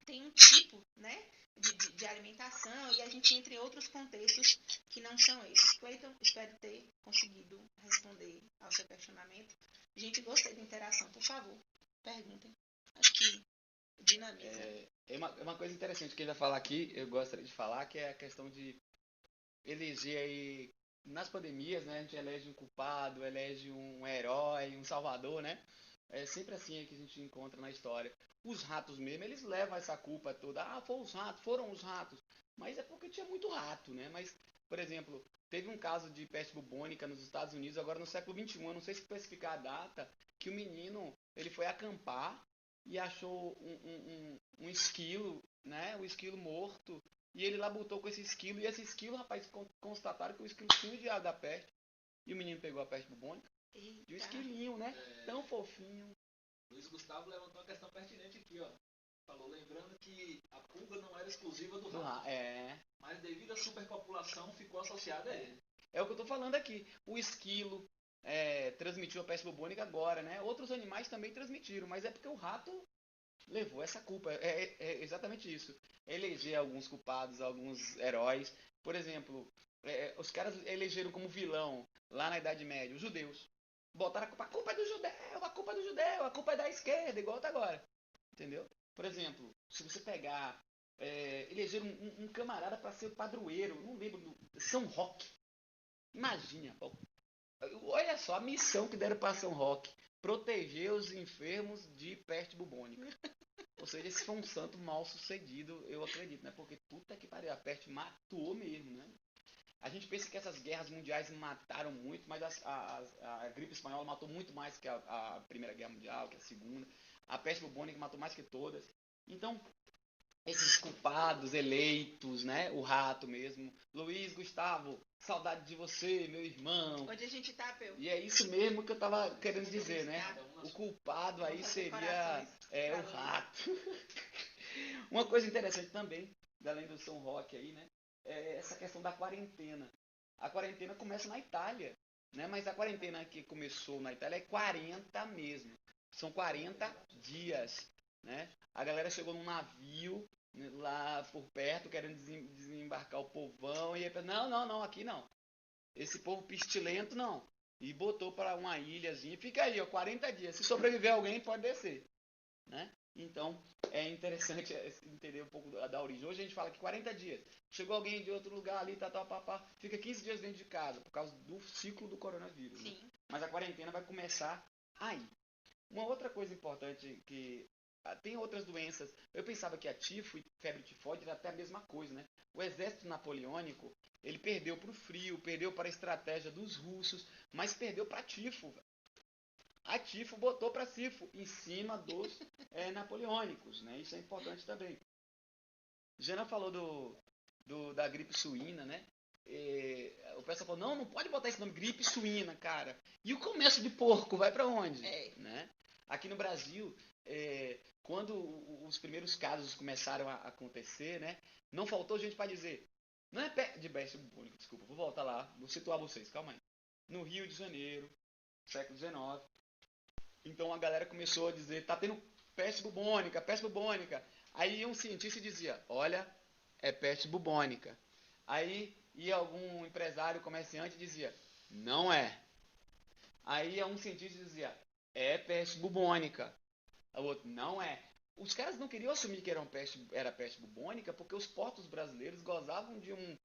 tem um tipo, né, de alimentação, e a gente entra em outros contextos que não são esses. Clayton, espero ter conseguido responder ao seu questionamento. Gente, gostei da interação. Por favor, perguntem. Acho que dinamiza. É uma coisa interessante que ele vai falar aqui, eu gostaria de falar, que é a questão de eleger aí, nas pandemias, né, a gente elege um culpado, elege um herói, um salvador, né? É sempre assim que a gente encontra na história. Os ratos mesmo, eles levam essa culpa toda. Ah, foram os ratos. Mas é porque tinha muito rato, né? Mas, por exemplo, teve um caso de peste bubônica nos Estados Unidos, agora no século XXI, eu não sei se especificar a data, que o menino, ele foi acampar e achou um esquilo, né? Um esquilo morto. E ele lá botou com esse esquilo, e esse esquilo, rapaz, constataram que o esquilo tinha o diabo da peste. E o menino pegou a peste bubônica. E o esquilinho, né? Tão fofinho. Luiz Gustavo levantou uma questão pertinente aqui, ó. Falou, lembrando que a pulga não era exclusiva do rato. Mas devido à superpopulação ficou associada a ele. É o que eu tô falando aqui. O esquilo transmitiu a peste bubônica agora, né? Outros animais também transmitiram, mas é porque o rato levou essa culpa. É exatamente isso. Eleger alguns culpados, alguns heróis. Por exemplo, os caras elegeram como vilão, lá na Idade Média, os judeus. Botaram a culpa é do judeu, a culpa é do judeu, a culpa é da esquerda, igual tá agora. Entendeu? Por exemplo, se você pegar, elegeram um camarada para ser o padroeiro, não lembro, São Roque. Imagina, olha só a missão que deram para São Roque. Proteger os enfermos de peste bubônica. Ou seja, esse foi um santo mal sucedido, eu acredito, né? Porque puta que pariu, a peste matou mesmo, né? A gente pensa que essas guerras mundiais mataram muito, mas a gripe espanhola matou muito mais que a Primeira Guerra Mundial, que a Segunda. A peste bubônica matou mais que todas. Então, esses culpados eleitos, né? O rato mesmo. Luiz, Gustavo, saudade de você, meu irmão. Onde a gente tá, Peu? E é isso mesmo que eu tava querendo dizer, né? O culpado aí seria o rato. Uma coisa interessante também, além do São Roque aí, né? É essa questão da quarentena. A quarentena começa na Itália, né? Mas a quarentena que começou na Itália é 40 mesmo. São 40 dias, né? A galera chegou num navio, né, lá por perto, querendo desembarcar o povão, e aí pensou, não, aqui não. Esse povo pestilento, não. E botou para uma ilhazinha, fica aí, ó, 40 dias. Se sobreviver alguém, pode descer, né? Então, é interessante entender um pouco da origem. Hoje a gente fala que 40 dias. Chegou alguém de outro lugar ali, papá, fica 15 dias dentro de casa, por causa do ciclo do coronavírus. Né? Mas a quarentena vai começar aí. Uma outra coisa importante que tem outras doenças. Eu pensava que a tifo e febre tifoide era até a mesma coisa, né? O exército napoleônico, ele perdeu para o frio, perdeu para a estratégia dos russos, mas perdeu para a tifo. A tifo botou para cifo em cima dos napoleônicos, né? Isso é importante também. Jana falou da gripe suína, né? O pessoal falou, não pode botar esse nome, gripe suína, cara. E o comércio de porco vai para onde? Né? Aqui no Brasil, quando os primeiros casos começaram a acontecer, né? Não faltou gente para dizer, não é de peste bubônica, desculpa, vou voltar lá, vou situar vocês, calma aí. No Rio de Janeiro, século XIX, então a galera começou a dizer, tá tendo peste bubônica. Aí um cientista dizia, olha, é peste bubônica. Aí ia algum empresário, comerciante dizia, não é. Aí um cientista dizia, é peste bubônica. O outro, não é. Os caras não queriam assumir que era peste bubônica porque os portos brasileiros gozavam de um...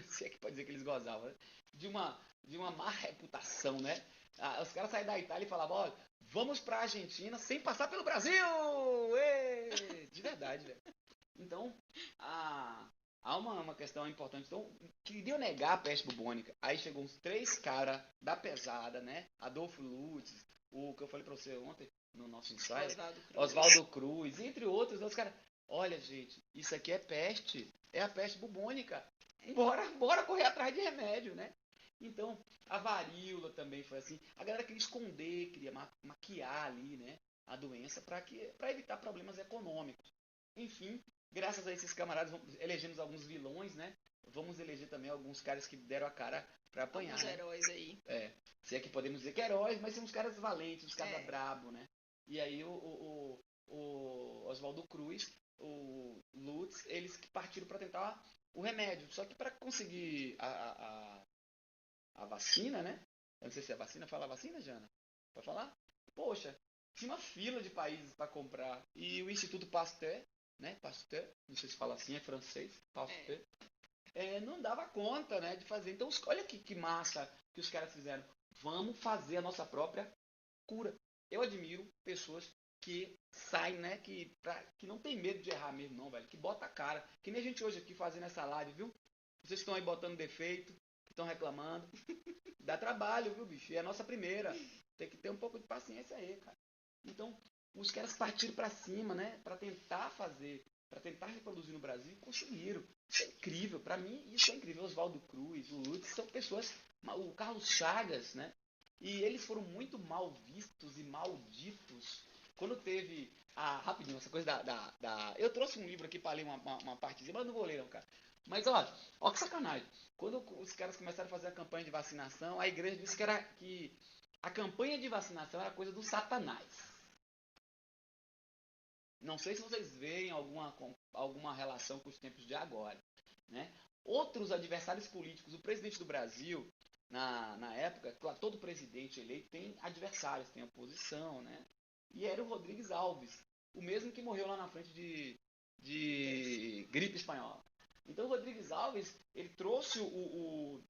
se é que pode dizer que eles gozavam, né? De uma má reputação, né? Os caras saíram da Itália e falavam, olha, vamos pra Argentina sem passar pelo Brasil! Ê! De verdade, velho. Então, há uma questão importante. Então, queriam negar a peste bubônica. Aí chegou uns 3 caras da pesada, né? Adolfo Lutz, o que eu falei pra você ontem, no nosso ensaio, Oswaldo Cruz, entre outros, os caras, olha, gente, isso aqui é peste, é a peste bubônica. Bora correr atrás de remédio, né? Então, a varíola também foi assim. A galera queria esconder, queria maquiar ali, né, a doença para evitar problemas econômicos. Enfim, graças a esses camaradas, elegemos alguns vilões, né? Vamos eleger também alguns caras que deram a cara para apanhar. Alguns né? heróis aí. Se é que podemos dizer que heróis, mas são uns caras valentes, uns caras brabo, né? E aí o Oswaldo Cruz, o Lutz, eles que partiram para tentar o remédio. Só que para conseguir a vacina, né? Eu não sei se é vacina, fala vacina, Jana? Pode falar? Poxa, tinha uma fila de países para comprar. E o Instituto Pasteur, né? Pasteur, não sei se fala assim, é francês, Pasteur. não dava conta, né, de fazer. Então, olha que massa que os caras fizeram. Vamos fazer a nossa própria cura. Eu admiro pessoas que saem, né, que não tem medo de errar mesmo, não, velho. Que bota a cara. Que nem a gente hoje aqui fazendo essa live, viu? Vocês estão aí botando defeito, que estão reclamando. Dá trabalho, viu, bicho? E é a nossa primeira. Tem que ter um pouco de paciência aí, cara. Então, os caras partiram pra cima, né, pra tentar fazer, pra tentar reproduzir no Brasil e conseguiram. Isso é incrível. Pra mim, isso é incrível. Oswaldo Cruz, o Lutz, são pessoas... O Carlos Chagas, né? E eles foram muito mal vistos e malditos. Quando teve rapidinho, essa coisa eu trouxe um livro aqui para ler uma partezinha, mas não vou ler não, cara. Mas ó que sacanagem. Quando os caras começaram a fazer a campanha de vacinação, a igreja disse que a campanha de vacinação era coisa do Satanás. Não sei se vocês veem alguma relação com os tempos de agora, né? Outros adversários políticos, o presidente do Brasil, na época, claro, todo presidente eleito tem adversários, tem oposição, né? E era o Rodrigues Alves, o mesmo que morreu lá na frente de gripe espanhola. Então o Rodrigues Alves, ele trouxe o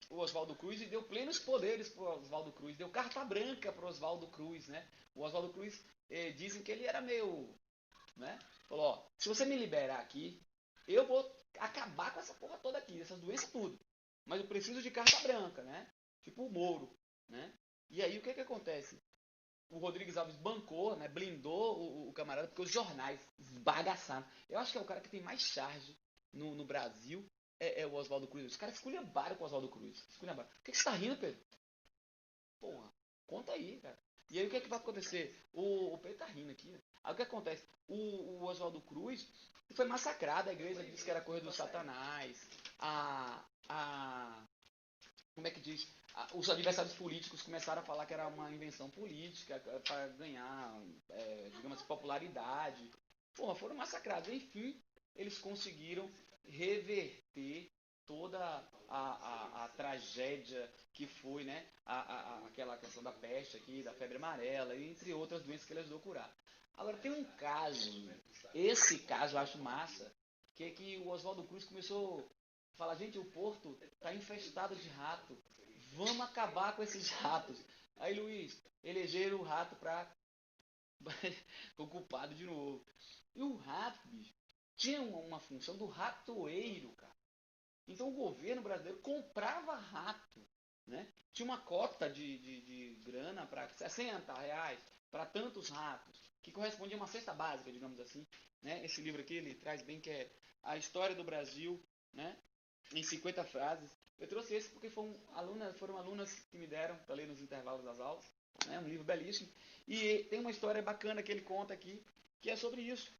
Oswaldo Cruz e deu plenos poderes para o Oswaldo Cruz, deu carta branca para o Oswaldo Cruz, né? O Oswaldo Cruz, dizem que ele era meio, né? Falou, ó, se você me liberar aqui, eu vou acabar com essa porra toda aqui, essas doenças tudo. Mas eu preciso de carta branca, né? Tipo o Moro, né? E aí o que acontece? O Rodrigues Alves bancou, né? Blindou o camarada, porque os jornais esbagaçaram. Eu acho que é o cara que tem mais charge no Brasil, é o Oswaldo Cruz. Os caras esculhambaram com o Oswaldo Cruz. Esculhambaram. O que você tá rindo, Pedro? Porra, conta aí, cara. E aí o que vai acontecer? O Pedro tá rindo aqui. Aí o que acontece? O Oswaldo Cruz foi massacrado, a igreja disse que era coisa do Satanás. Como é que diz? Os adversários políticos começaram a falar que era uma invenção política para ganhar, digamos assim, popularidade. Porra, foram massacrados. Enfim, eles conseguiram reverter toda a tragédia que foi, né? Aquela questão da peste aqui, da febre amarela, entre outras doenças que ele ajudou a curar. Agora, tem um caso, esse caso eu acho massa, que é que o Oswaldo Cruz começou a falar, gente, o Porto está infestado de rato, vamos acabar com esses ratos. Aí, Luiz, elegeram o rato para o culpado de novo. E o rato, bicho, tinha uma função do ratoeiro, cara. Então o governo brasileiro comprava rato, né? Tinha uma cota de grana para R$60 para tantos ratos, que correspondia a uma cesta básica, digamos assim, né? Esse livro aqui ele traz bem que é a história do Brasil, né? Em 50 frases. Eu trouxe esse porque foram alunas que me deram para ler nos intervalos das aulas, né? Um livro belíssimo. E tem uma história bacana que ele conta aqui, que é sobre isso.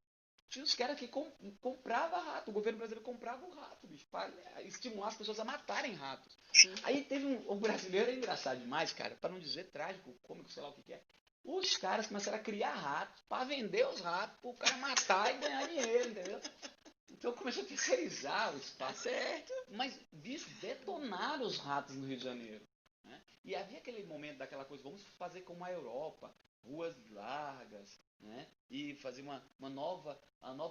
Tinha os caras que comprava rato, o governo brasileiro comprava o rato, bicho, para estimular as pessoas a matarem ratos. Sim. Aí teve um brasileiro, é engraçado demais, cara, para não dizer trágico, cômico, sei lá o que é. Os caras começaram a criar ratos para vender os ratos, para o cara matar e ganhar dinheiro, entendeu? Então começou a terceirizar o espaço. Certo. Mas, bicho, detonaram os ratos no Rio de Janeiro. Né? E havia aquele momento daquela coisa, vamos fazer como a Europa, ruas largas, né? E fazer uma nova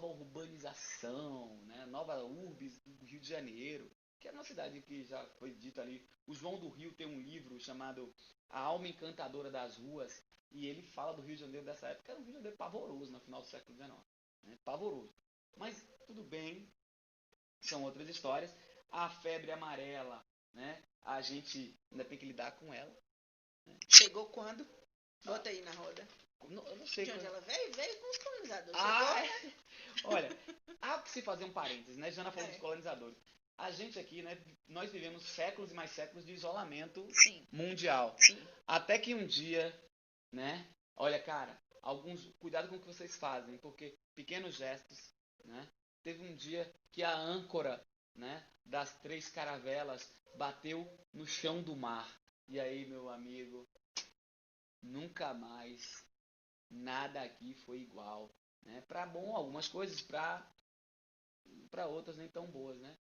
urbanização, né? Nova urbis do Rio de Janeiro, que é uma cidade que já foi dita ali. O João do Rio tem um livro chamado A Alma Encantadora das Ruas, e ele fala do Rio de Janeiro dessa época, era um Rio de Janeiro pavoroso no final do século XIX. Né? Pavoroso. Mas tudo bem, são outras histórias. A febre amarela, né? A gente ainda tem que lidar com ela. Né? Chegou quando? Bota aí na roda. Eu não sei de onde ela veio? Veio com os colonizadores. Olha, há que se fazer um parênteses, né? Jana falou dos colonizadores. A gente aqui, né? Nós vivemos séculos e mais séculos de isolamento mundial. Sim. Até que um dia, né? Olha, cara, cuidado com o que vocês fazem, porque pequenos gestos, né? Teve um dia que a âncora, né? Das 3 caravelas bateu no chão do mar. E aí, meu amigo, nunca mais nada aqui foi igual, né? Para algumas coisas, para outras nem tão boas, né?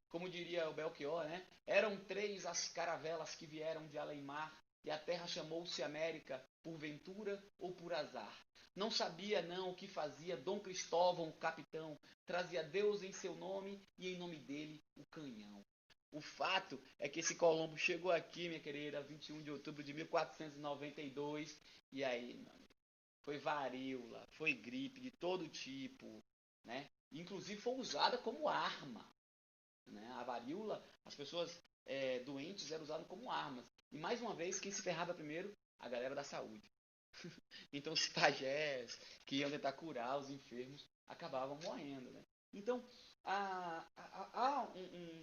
Como diria o Belchior, né? Eram 3 as caravelas que vieram de além-mar e a terra chamou-se América, por ventura ou por azar. Não sabia não o que fazia Dom Cristóvão, o capitão, trazia Deus em seu nome e em nome dele o canhão. O fato é que esse Colombo chegou aqui, minha querida, 21 de outubro de 1492, e aí, meu amigo, foi varíola, foi gripe de todo tipo, né? Inclusive foi usada como arma, né? A varíola, as pessoas doentes eram usadas como armas. E mais uma vez, quem se ferrava primeiro? A galera da saúde. Então os pajés que iam tentar curar os enfermos acabavam morrendo, né? Então há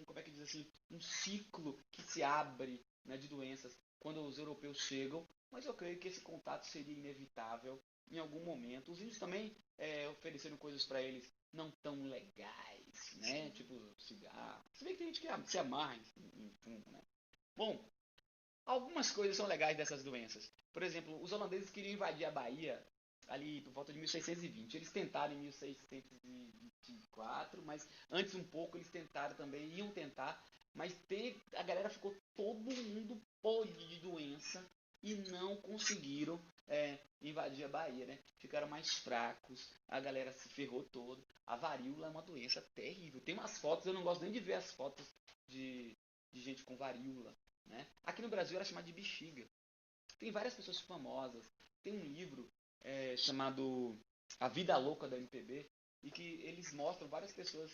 como é que diz assim, um ciclo que se abre, né, de doenças quando os europeus chegam, mas eu creio que esse contato seria inevitável em algum momento. Os índios também ofereceram coisas para eles não tão legais, né? Tipo cigarro. Se bem que tem gente que se amarra em fumo, né? Bom, algumas coisas são legais dessas doenças. Por exemplo, os holandeses queriam invadir a Bahia ali por volta de 1620. Eles tentaram em 1624, mas antes um pouco eles tentaram também, iam tentar, mas a galera ficou todo mundo podre de doença e não conseguiram invadir a Bahia, né? Ficaram mais fracos, a galera se ferrou todo. A varíola é uma doença terrível. Tem umas fotos, eu não gosto nem de ver as fotos de gente com varíola, né? Aqui no Brasil era chamado de bexiga. Tem várias pessoas famosas. Tem um livro chamado A Vida Louca da MPB, e que eles mostram várias pessoas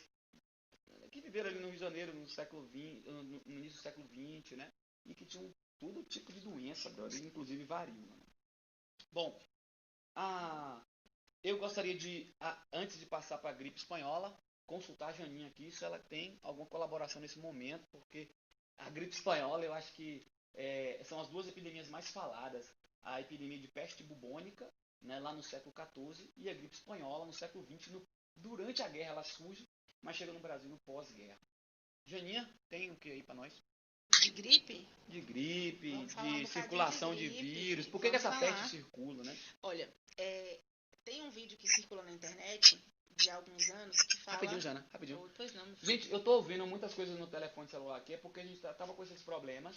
que viveram ali no Rio de Janeiro no século XX, no início do século XX, né? E que tinham todo tipo de doença, brother, inclusive varíola. Né? Bom, eu gostaria de, antes de passar para a gripe espanhola, consultar a Janinha aqui se ela tem alguma colaboração nesse momento, porque a gripe espanhola eu acho que são as duas epidemias mais faladas. A epidemia de peste bubônica, né, lá no século XIV, e a gripe espanhola no século XX. Durante a guerra ela surge, mas chega no Brasil no pós-guerra. Janinha, tem o que aí para nós? De gripe? De gripe, De circulação de vírus. Por que essa peste circula, né? Olha, tem um vídeo que circula na internet de alguns anos que fala... Rapidinho, Jana, rapidinho. Pois não, gente, eu tô ouvindo muitas coisas no telefone celular aqui, é porque a gente tava com esses problemas,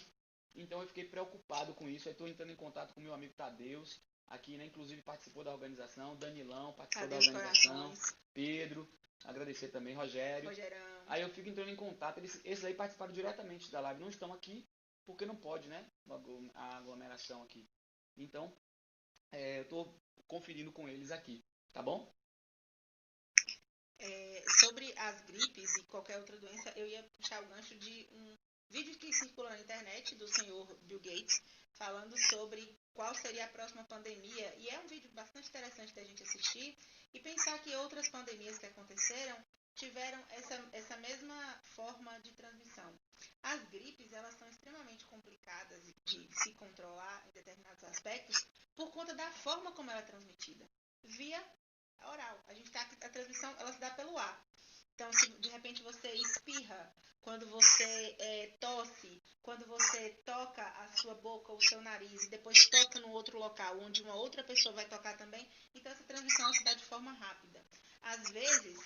então eu fiquei preocupado com isso. Aí tô entrando em contato com meu amigo Tadeus, aqui, né, inclusive participou da organização, Danilão participou da organização, Pedro, agradecer também, Rogerão. Aí eu fico entrando em contato, esses aí participaram diretamente da live, não estão aqui, porque não pode, né, a aglomeração aqui. Então, eu tô conferindo com eles aqui, tá bom? Sobre as gripes e qualquer outra doença, eu ia puxar o gancho de um vídeo que circula na internet do senhor Bill Gates, falando sobre qual seria a próxima pandemia. E é um vídeo bastante interessante da gente assistir e pensar que outras pandemias que aconteceram tiveram essa mesma forma de transmissão. As gripes, elas são extremamente complicadas de se controlar em determinados aspectos por conta da forma como ela é transmitida, via oral. A transmissão, ela se dá pelo ar. Então, se de repente você espirra, quando você tosse, quando você toca a sua boca ou o seu nariz e depois toca no outro local onde uma outra pessoa vai tocar também, então essa transmissão se dá de forma rápida. Às vezes,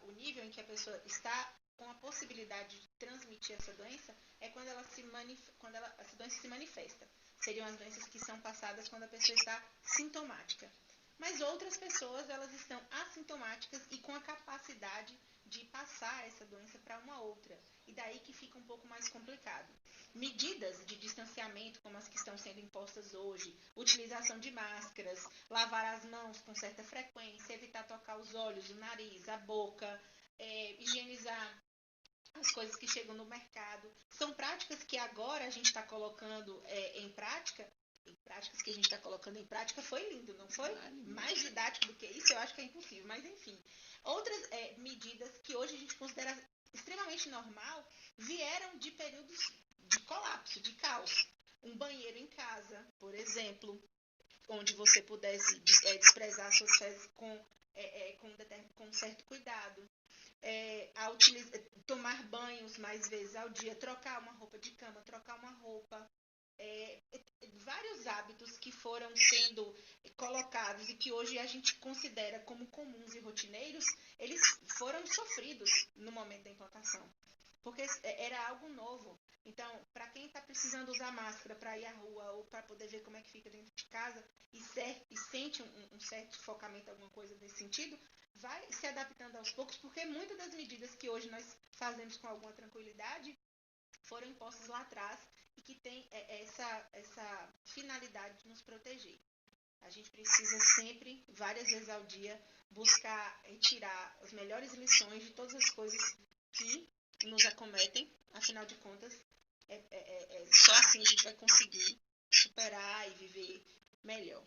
o nível em que a pessoa está com a possibilidade de transmitir essa doença é quando essa doença se manifesta. Seriam as doenças que são passadas quando a pessoa está sintomática. Mas outras pessoas, elas estão assintomáticas e com a capacidade de passar essa doença para uma outra. E daí que fica um pouco mais complicado. Medidas de distanciamento, como as que estão sendo impostas hoje, utilização de máscaras, lavar as mãos com certa frequência, evitar tocar os olhos, o nariz, a boca, higienizar as coisas que chegam no mercado. São práticas que agora a gente está colocando em práticas que a gente está colocando em prática. Foi lindo, não foi? Mais didático do que isso, eu acho que é impossível. Mas, enfim, outras medidas que hoje a gente considera extremamente normal vieram de períodos de colapso, de caos. Um banheiro em casa, por exemplo, onde você pudesse desprezar suas fezes com certo cuidado. Tomar banhos mais vezes ao dia, trocar uma roupa de cama, trocar uma roupa. Vários hábitos que foram sendo colocados e que hoje a gente considera como comuns e rotineiros, eles foram sofridos no momento da implantação, porque era algo novo. Então, para quem está precisando usar máscara para ir à rua ou para poder ver como é que fica dentro de casa e sente um certo sufocamento, alguma coisa desse sentido, vai se adaptando aos poucos, porque muitas das medidas que hoje nós fazemos com alguma tranquilidade foram impostas lá atrás e que tem essa finalidade de nos proteger. A gente precisa sempre, várias vezes ao dia, buscar retirar as melhores lições de todas as coisas que nos acometem. Afinal de contas, só assim a gente vai conseguir superar e viver melhor.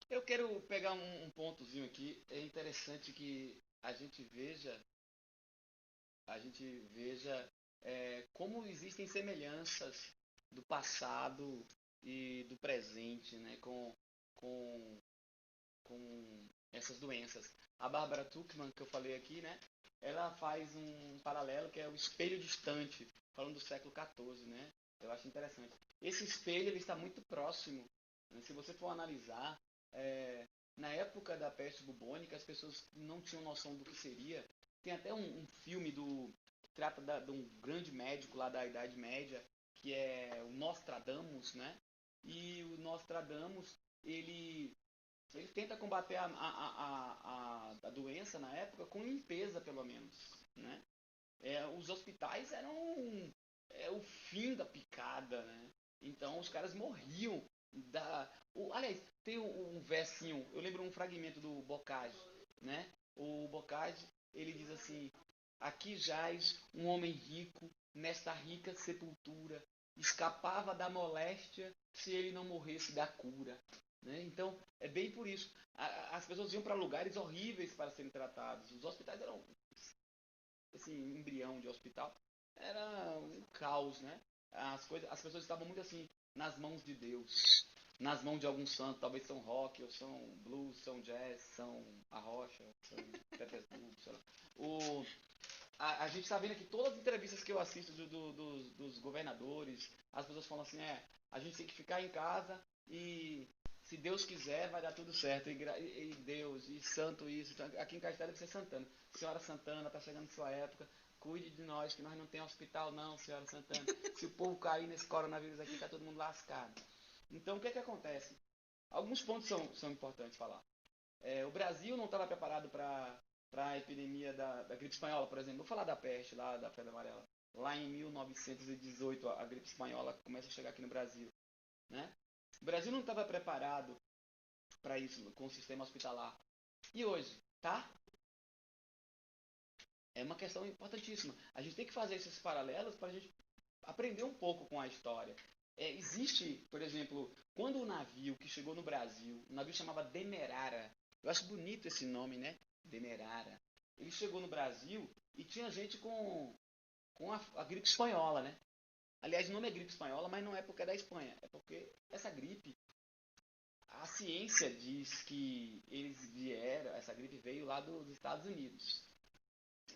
Eu quero pegar um pontozinho aqui. É interessante que a gente veja como existem semelhanças do passado e do presente, né, com essas doenças. A Barbara Tuchman, que eu falei aqui, né, ela faz um paralelo que é o espelho distante, falando do século XIV, né? Eu acho interessante. Esse espelho ele está muito próximo, né? Se você for analisar, na época da peste bubônica, as pessoas não tinham noção do que seria. Tem até um filme que trata de um grande médico lá da Idade Média, que é o Nostradamus, né? E o Nostradamus, ele tenta combater a doença na época com limpeza, pelo menos, né? Os hospitais eram o fim da picada, né? Então os caras morriam aliás, tem um versinho, eu lembro um fragmento do Bocage, né? O Bocage, ele diz assim: aqui jaz um homem rico nesta rica sepultura, escapava da moléstia se ele não morresse da cura. Né? Então, é bem por isso. As pessoas iam para lugares horríveis para serem tratados. Os hospitais eram, assim, embrião de hospital. Era um caos, né? As pessoas estavam muito assim, nas mãos de Deus. Nas mãos de algum santo, talvez São Roque, ou São Blues, São Jazz, São Arrocha, São Petersburgo, sei lá. A gente está vendo aqui todas as entrevistas que eu assisto dos governadores, as pessoas falam assim, a gente tem que ficar em casa e se Deus quiser vai dar tudo certo, e Deus, e santo isso, aqui em Caetano deve ser Santana. Senhora Santana, está chegando sua época, cuide de nós, que nós não temos hospital não, Senhora Santana. Se o povo cair nesse coronavírus aqui, está todo mundo lascado. Então, o que acontece? Alguns pontos são importantes falar. O Brasil não estava preparado para a epidemia da gripe espanhola, por exemplo. Vou falar da peste, lá da febre amarela. Lá em 1918, a gripe espanhola começa a chegar aqui no Brasil. Né? O Brasil não estava preparado para isso, com o sistema hospitalar. E hoje, tá? É uma questão importantíssima. A gente tem que fazer esses paralelos para a gente aprender um pouco com a história. Existe, por exemplo, quando o navio que chegou no Brasil, o navio chamava Demerara. Eu acho bonito esse nome, né? Demerara. Ele chegou no Brasil e tinha gente com a gripe espanhola, né? Aliás, o nome é gripe espanhola, mas não é porque é da Espanha. É porque essa gripe, a ciência diz que essa gripe veio lá dos Estados Unidos.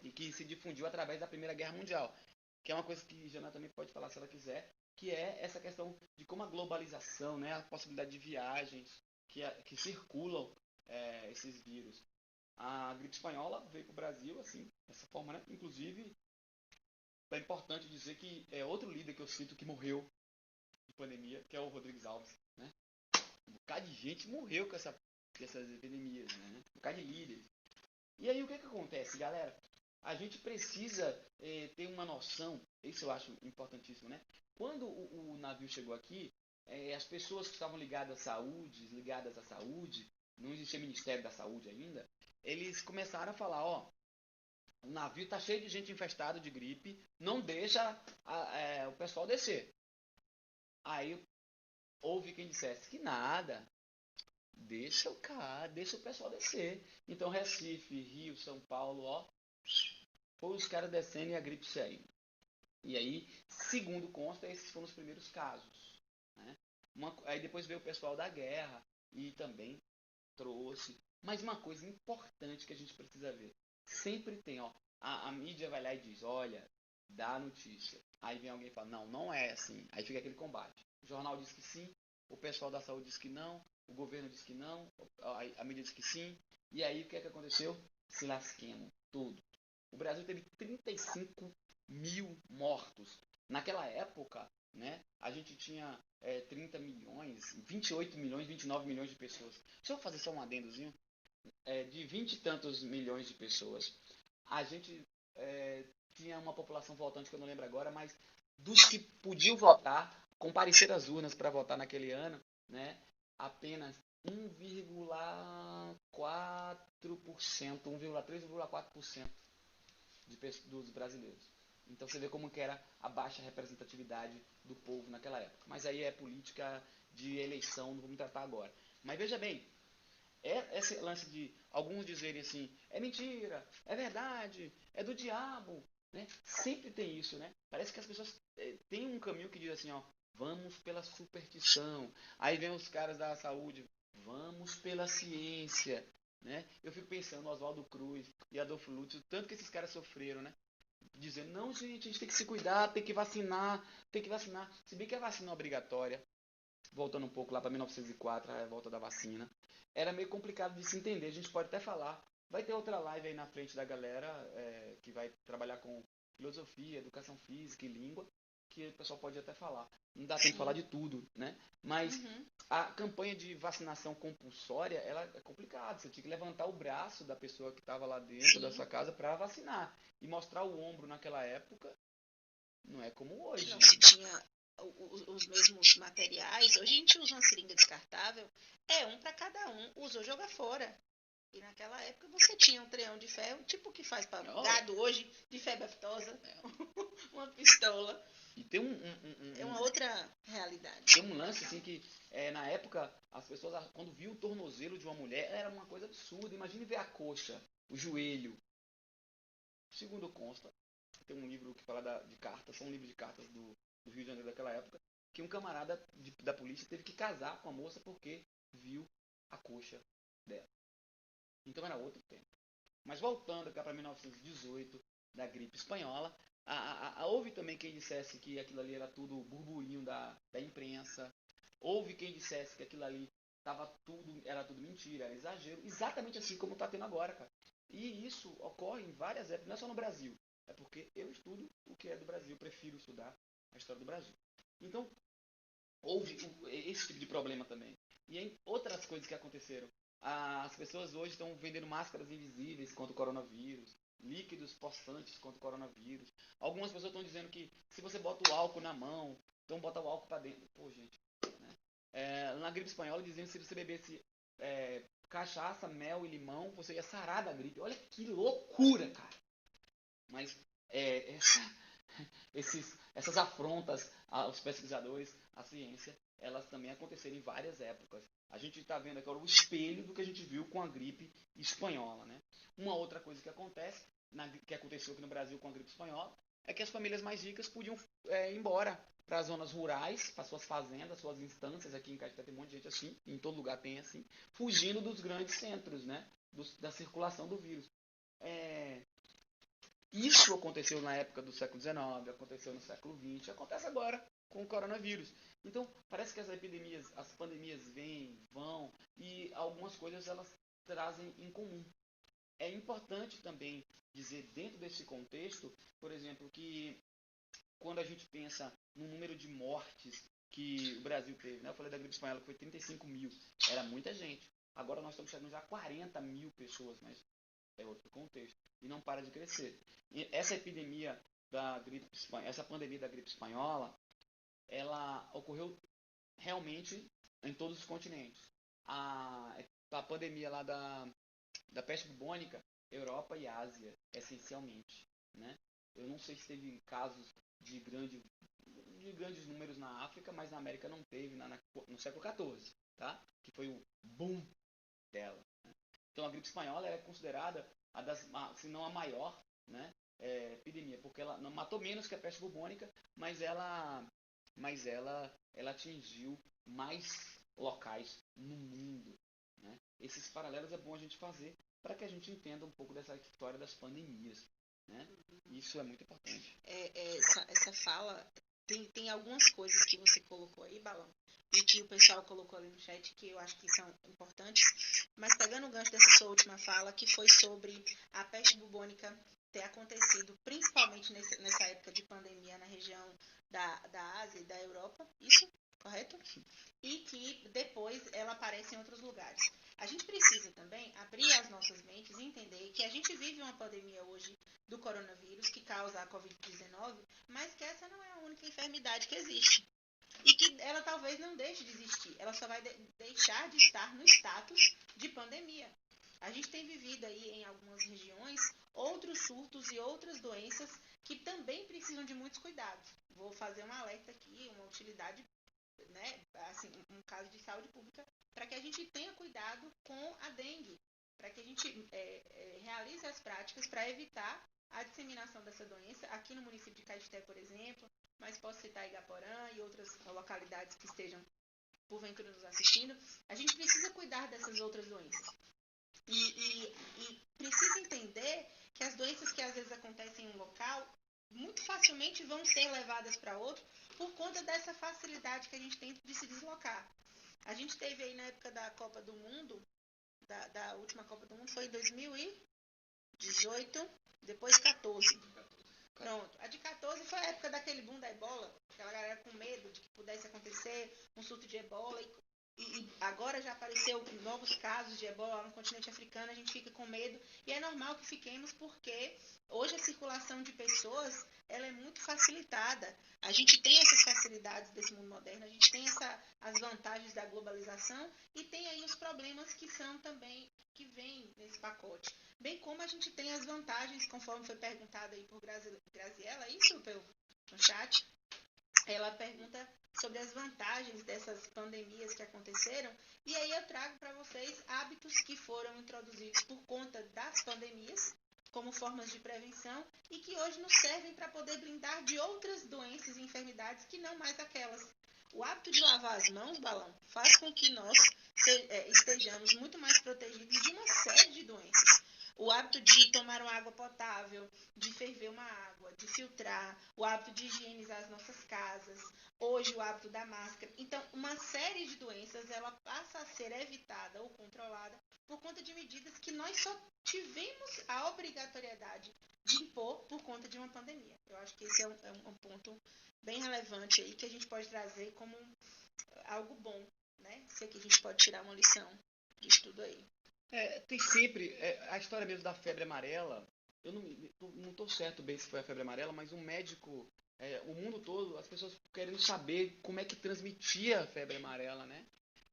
E que se difundiu através da Primeira Guerra Mundial. Que é uma coisa que Jana também pode falar se ela quiser, que é essa questão de como a globalização, né, a possibilidade de viagens que circulam esses vírus. A gripe espanhola veio para o Brasil, assim, dessa forma, né? Inclusive, é importante dizer que é outro líder que eu cito que morreu de pandemia, que é o Rodrigues Alves, né? Um bocado de gente morreu com essas epidemias, né? Um bocado de líderes. E aí, o que acontece, galera? A gente precisa ter uma noção, isso eu acho importantíssimo, né? Quando o navio chegou aqui, as pessoas que estavam ligadas à saúde, não existia Ministério da Saúde ainda, eles começaram a falar, o navio está cheio de gente infestada de gripe, não deixa o pessoal descer. Aí houve quem dissesse que nada, deixa o pessoal descer. Então Recife, Rio, São Paulo, foi os caras descendo e a gripe saindo. E aí, segundo consta, esses foram os primeiros casos. Né? Aí depois veio o pessoal da guerra e também trouxe. Mas uma coisa importante que a gente precisa ver. Sempre tem, a mídia vai lá e diz, olha, dá a notícia. Aí vem alguém e fala, não é assim. Aí fica aquele combate. O jornal diz que sim, o pessoal da saúde diz que não, o governo diz que não, a mídia diz que sim. E aí o que aconteceu? Se lasquemos tudo. O Brasil teve 35 mil mortos. Naquela época, né, a gente tinha 30 milhões, 28 milhões, 29 milhões de pessoas. Deixa eu fazer só um adendozinho. De 20 e tantos milhões de pessoas, a gente tinha uma população votante que eu não lembro agora, mas dos que podiam votar, comparecer às urnas para votar naquele ano, né, apenas 1,4%, 1,3%, 1,4% dos brasileiros. Então você vê como que era a baixa representatividade do povo naquela época. Mas aí é política de eleição, não vamos tratar agora. Mas veja bem, esse lance de alguns dizerem assim, é mentira, é verdade, é do diabo, né? Sempre tem isso, né? Parece que as pessoas têm um caminho que diz assim, ó, vamos pela superstição. Aí vem os caras da saúde, vamos pela ciência, né? Eu fico pensando, Oswaldo Cruz e Adolfo Lutz, o tanto que esses caras sofreram, né? Dizendo, não, gente, a gente tem que se cuidar, tem que vacinar, tem que vacinar. Se bem que a vacina é obrigatória, voltando um pouco lá para 1904, a revolta da vacina, era meio complicado de se entender. A gente pode até falar. Vai ter outra live aí na frente da galera que vai trabalhar com filosofia, educação física e língua, que o pessoal pode até falar. Não dá tempo de falar de tudo, né? Mas a campanha de vacinação compulsória, ela é complicada. Você tinha que levantar o braço da pessoa que estava lá dentro da sua casa para vacinar. E mostrar o ombro naquela época não é como hoje. Não se tinha os mesmos materiais. Hoje a gente usa uma seringa descartável, um para cada um, usou, joga fora. E naquela época você tinha um treão de ferro, tipo o que faz para gado hoje, de febre aftosa, uma pistola. E tem é uma outra realidade. Tem um lance assim que, na época, as pessoas, quando viam o tornozelo de uma mulher, era uma coisa absurda. Imagine ver a coxa, o joelho. Segundo consta, tem um livro que fala de cartas, são um livro de cartas do Rio de Janeiro daquela época, que um camarada da polícia teve que casar com a moça porque viu a coxa dela. Então era outro tempo. Mas voltando cá para 1918, da gripe espanhola, houve também quem dissesse que aquilo ali era tudo burburinho da imprensa. Houve quem dissesse que aquilo ali era tudo mentira, era exagero. Exatamente assim como está tendo agora, cara. E isso ocorre em várias épocas, não é só no Brasil. É porque eu estudo o que é do Brasil, prefiro estudar a história do Brasil. Então, houve esse tipo de problema também. E em outras coisas que aconteceram. As pessoas hoje estão vendendo máscaras invisíveis contra o coronavírus, líquidos possantes contra o coronavírus. Algumas pessoas estão dizendo que se você bota o álcool na mão, então bota o álcool para dentro. Pô, gente. Né? Na gripe espanhola dizendo que se você bebesse cachaça, mel e limão, você ia sarar da gripe. Olha que loucura, cara. Mas essas afrontas aos pesquisadores, à ciência, elas também aconteceram em várias épocas. A gente está vendo agora o espelho do que a gente viu com a gripe espanhola. Né? Uma outra coisa que acontece, que aconteceu aqui no Brasil com a gripe espanhola, é que as famílias mais ricas podiam ir embora para as zonas rurais, para suas fazendas, suas instâncias. Aqui em Caetité tem um monte de gente assim, em todo lugar tem assim, fugindo dos grandes centros, né? Da circulação do vírus. Isso aconteceu na época do século XIX, aconteceu no século XX, acontece agora com o coronavírus. Então, parece que as pandemias vêm, vão, e algumas coisas elas trazem em comum. É importante também dizer, dentro desse contexto, por exemplo, que quando a gente pensa no número de mortes que o Brasil teve, né? Eu falei da gripe espanhola que foi 35 mil, era muita gente. Agora nós estamos chegando já a 40 mil pessoas, mas é outro contexto. E não para de crescer. E essa pandemia da gripe espanhola, ela ocorreu realmente em todos os continentes. A pandemia lá da peste bubônica, Europa e Ásia, essencialmente. Né? Eu não sei se teve casos de grandes números na África, mas na América não teve, no século XIV, tá? Que foi o boom dela. Né? Então a gripe espanhola é considerada se não a maior, né, epidemia, porque ela não matou menos que a peste bubônica, mas ela atingiu mais locais no mundo. Né? Esses paralelos é bom a gente fazer para que a gente entenda um pouco dessa história das pandemias. Né? Isso é muito importante. Essa fala, tem algumas coisas que você colocou aí, Balão, e que o pessoal colocou ali no chat, que eu acho que são importantes, mas pegando o gancho dessa sua última fala, que foi sobre a peste bubônica ter acontecido, principalmente nessa época de pandemia na região da Ásia e da Europa, isso? Correto? E que depois ela aparece em outros lugares. A gente precisa também abrir as nossas mentes e entender que a gente vive uma pandemia hoje do coronavírus que causa a Covid-19, mas que essa não é a única enfermidade que existe. E que ela talvez não deixe de existir, ela só vai deixar de estar no status de pandemia. A gente tem vivido aí em algumas regiões outros surtos e outras doenças que também precisam de muitos cuidados. Vou fazer um alerta aqui, uma utilidade, né, assim, um caso de saúde pública, para que a gente tenha cuidado com a dengue, para que a gente realize as práticas para evitar a disseminação dessa doença. Aqui no município de Caetité, por exemplo, mas posso citar Igaporã e outras localidades que estejam porventura nos assistindo, a gente precisa cuidar dessas outras doenças. E precisa entender que as doenças que às vezes acontecem em um local, muito facilmente vão ser levadas para outro por conta dessa facilidade que a gente tem de se deslocar. A gente teve aí na época da Copa do Mundo, da última Copa do Mundo, foi em 2018, depois 14. Pronto. A de 14 foi a época daquele boom da ebola, aquela galera com medo de que pudesse acontecer um surto de ebola e agora já apareceu novos casos de ebola no continente africano, a gente fica com medo e é normal que fiquemos porque hoje a circulação de pessoas ela é muito facilitada. A gente tem essas facilidades desse mundo moderno, a gente tem as vantagens da globalização e tem aí os problemas que são também, que vêm nesse pacote. Bem como a gente tem as vantagens, conforme foi perguntado aí por Graziela, isso no chat, ela pergunta sobre as vantagens dessas pandemias que aconteceram, e aí eu trago para vocês hábitos que foram introduzidos por conta das pandemias, como formas de prevenção, e que hoje nos servem para poder blindar de outras doenças e enfermidades que não mais aquelas. O hábito de lavar as mãos, Balão, faz com que nós estejamos muito mais protegidos de uma série de doenças. O hábito de tomar uma água potável, de ferver uma água, de filtrar, o hábito de higienizar as nossas casas, hoje o hábito da máscara. Então, uma série de doenças, ela passa a ser evitada ou controlada por conta de medidas que nós só tivemos a obrigatoriedade de impor por conta de uma pandemia. Eu acho que esse é um ponto bem relevante aí que a gente pode trazer como algo bom, né? Isso aqui a gente pode tirar uma lição disso tudo aí. Tem sempre a história mesmo da febre amarela. Eu não estou certo bem se foi a febre amarela, mas um médico, o mundo todo, as pessoas querendo saber como é que transmitia a febre amarela, né?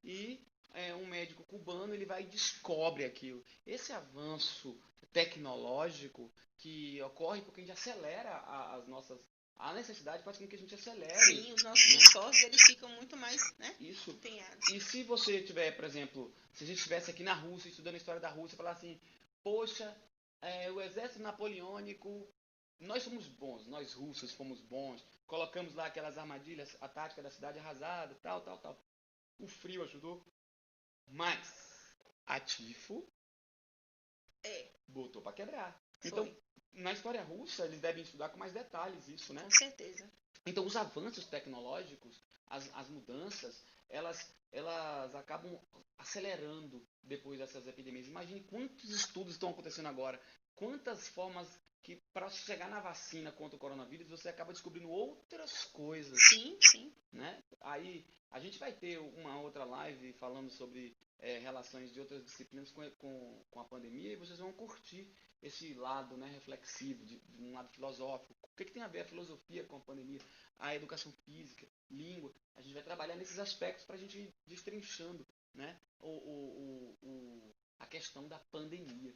E um médico cubano, ele vai e descobre aquilo. Esse avanço tecnológico que ocorre porque a gente acelera a necessidade faz com que a gente acelere. Sim, os nossos esforços eles ficam muito mais, né, isso, empenhados. E se você tiver, por exemplo, se a gente estivesse aqui na Rússia, estudando a história da Rússia, falar assim, poxa, o exército napoleônico, nós somos bons, nós russos fomos bons, colocamos lá aquelas armadilhas, a tática da cidade arrasada, tal. O frio ajudou, mas a tifo botou para quebrar. Então, na história russa, eles devem estudar com mais detalhes isso, né? Com certeza. Então, os avanços tecnológicos, as mudanças, elas acabam acelerando depois dessas epidemias. Imagine quantos estudos estão acontecendo agora, quantas formas que, para chegar na vacina contra o coronavírus, você acaba descobrindo outras coisas. Sim. Né? Aí, a gente vai ter uma outra live falando sobre relações de outras disciplinas com a pandemia, e vocês vão curtir esse lado, né, reflexivo, de um lado filosófico. O que tem a ver a filosofia com a pandemia? A educação física, língua. A gente vai trabalhar nesses aspectos para a gente ir destrinchando, né, a questão da pandemia.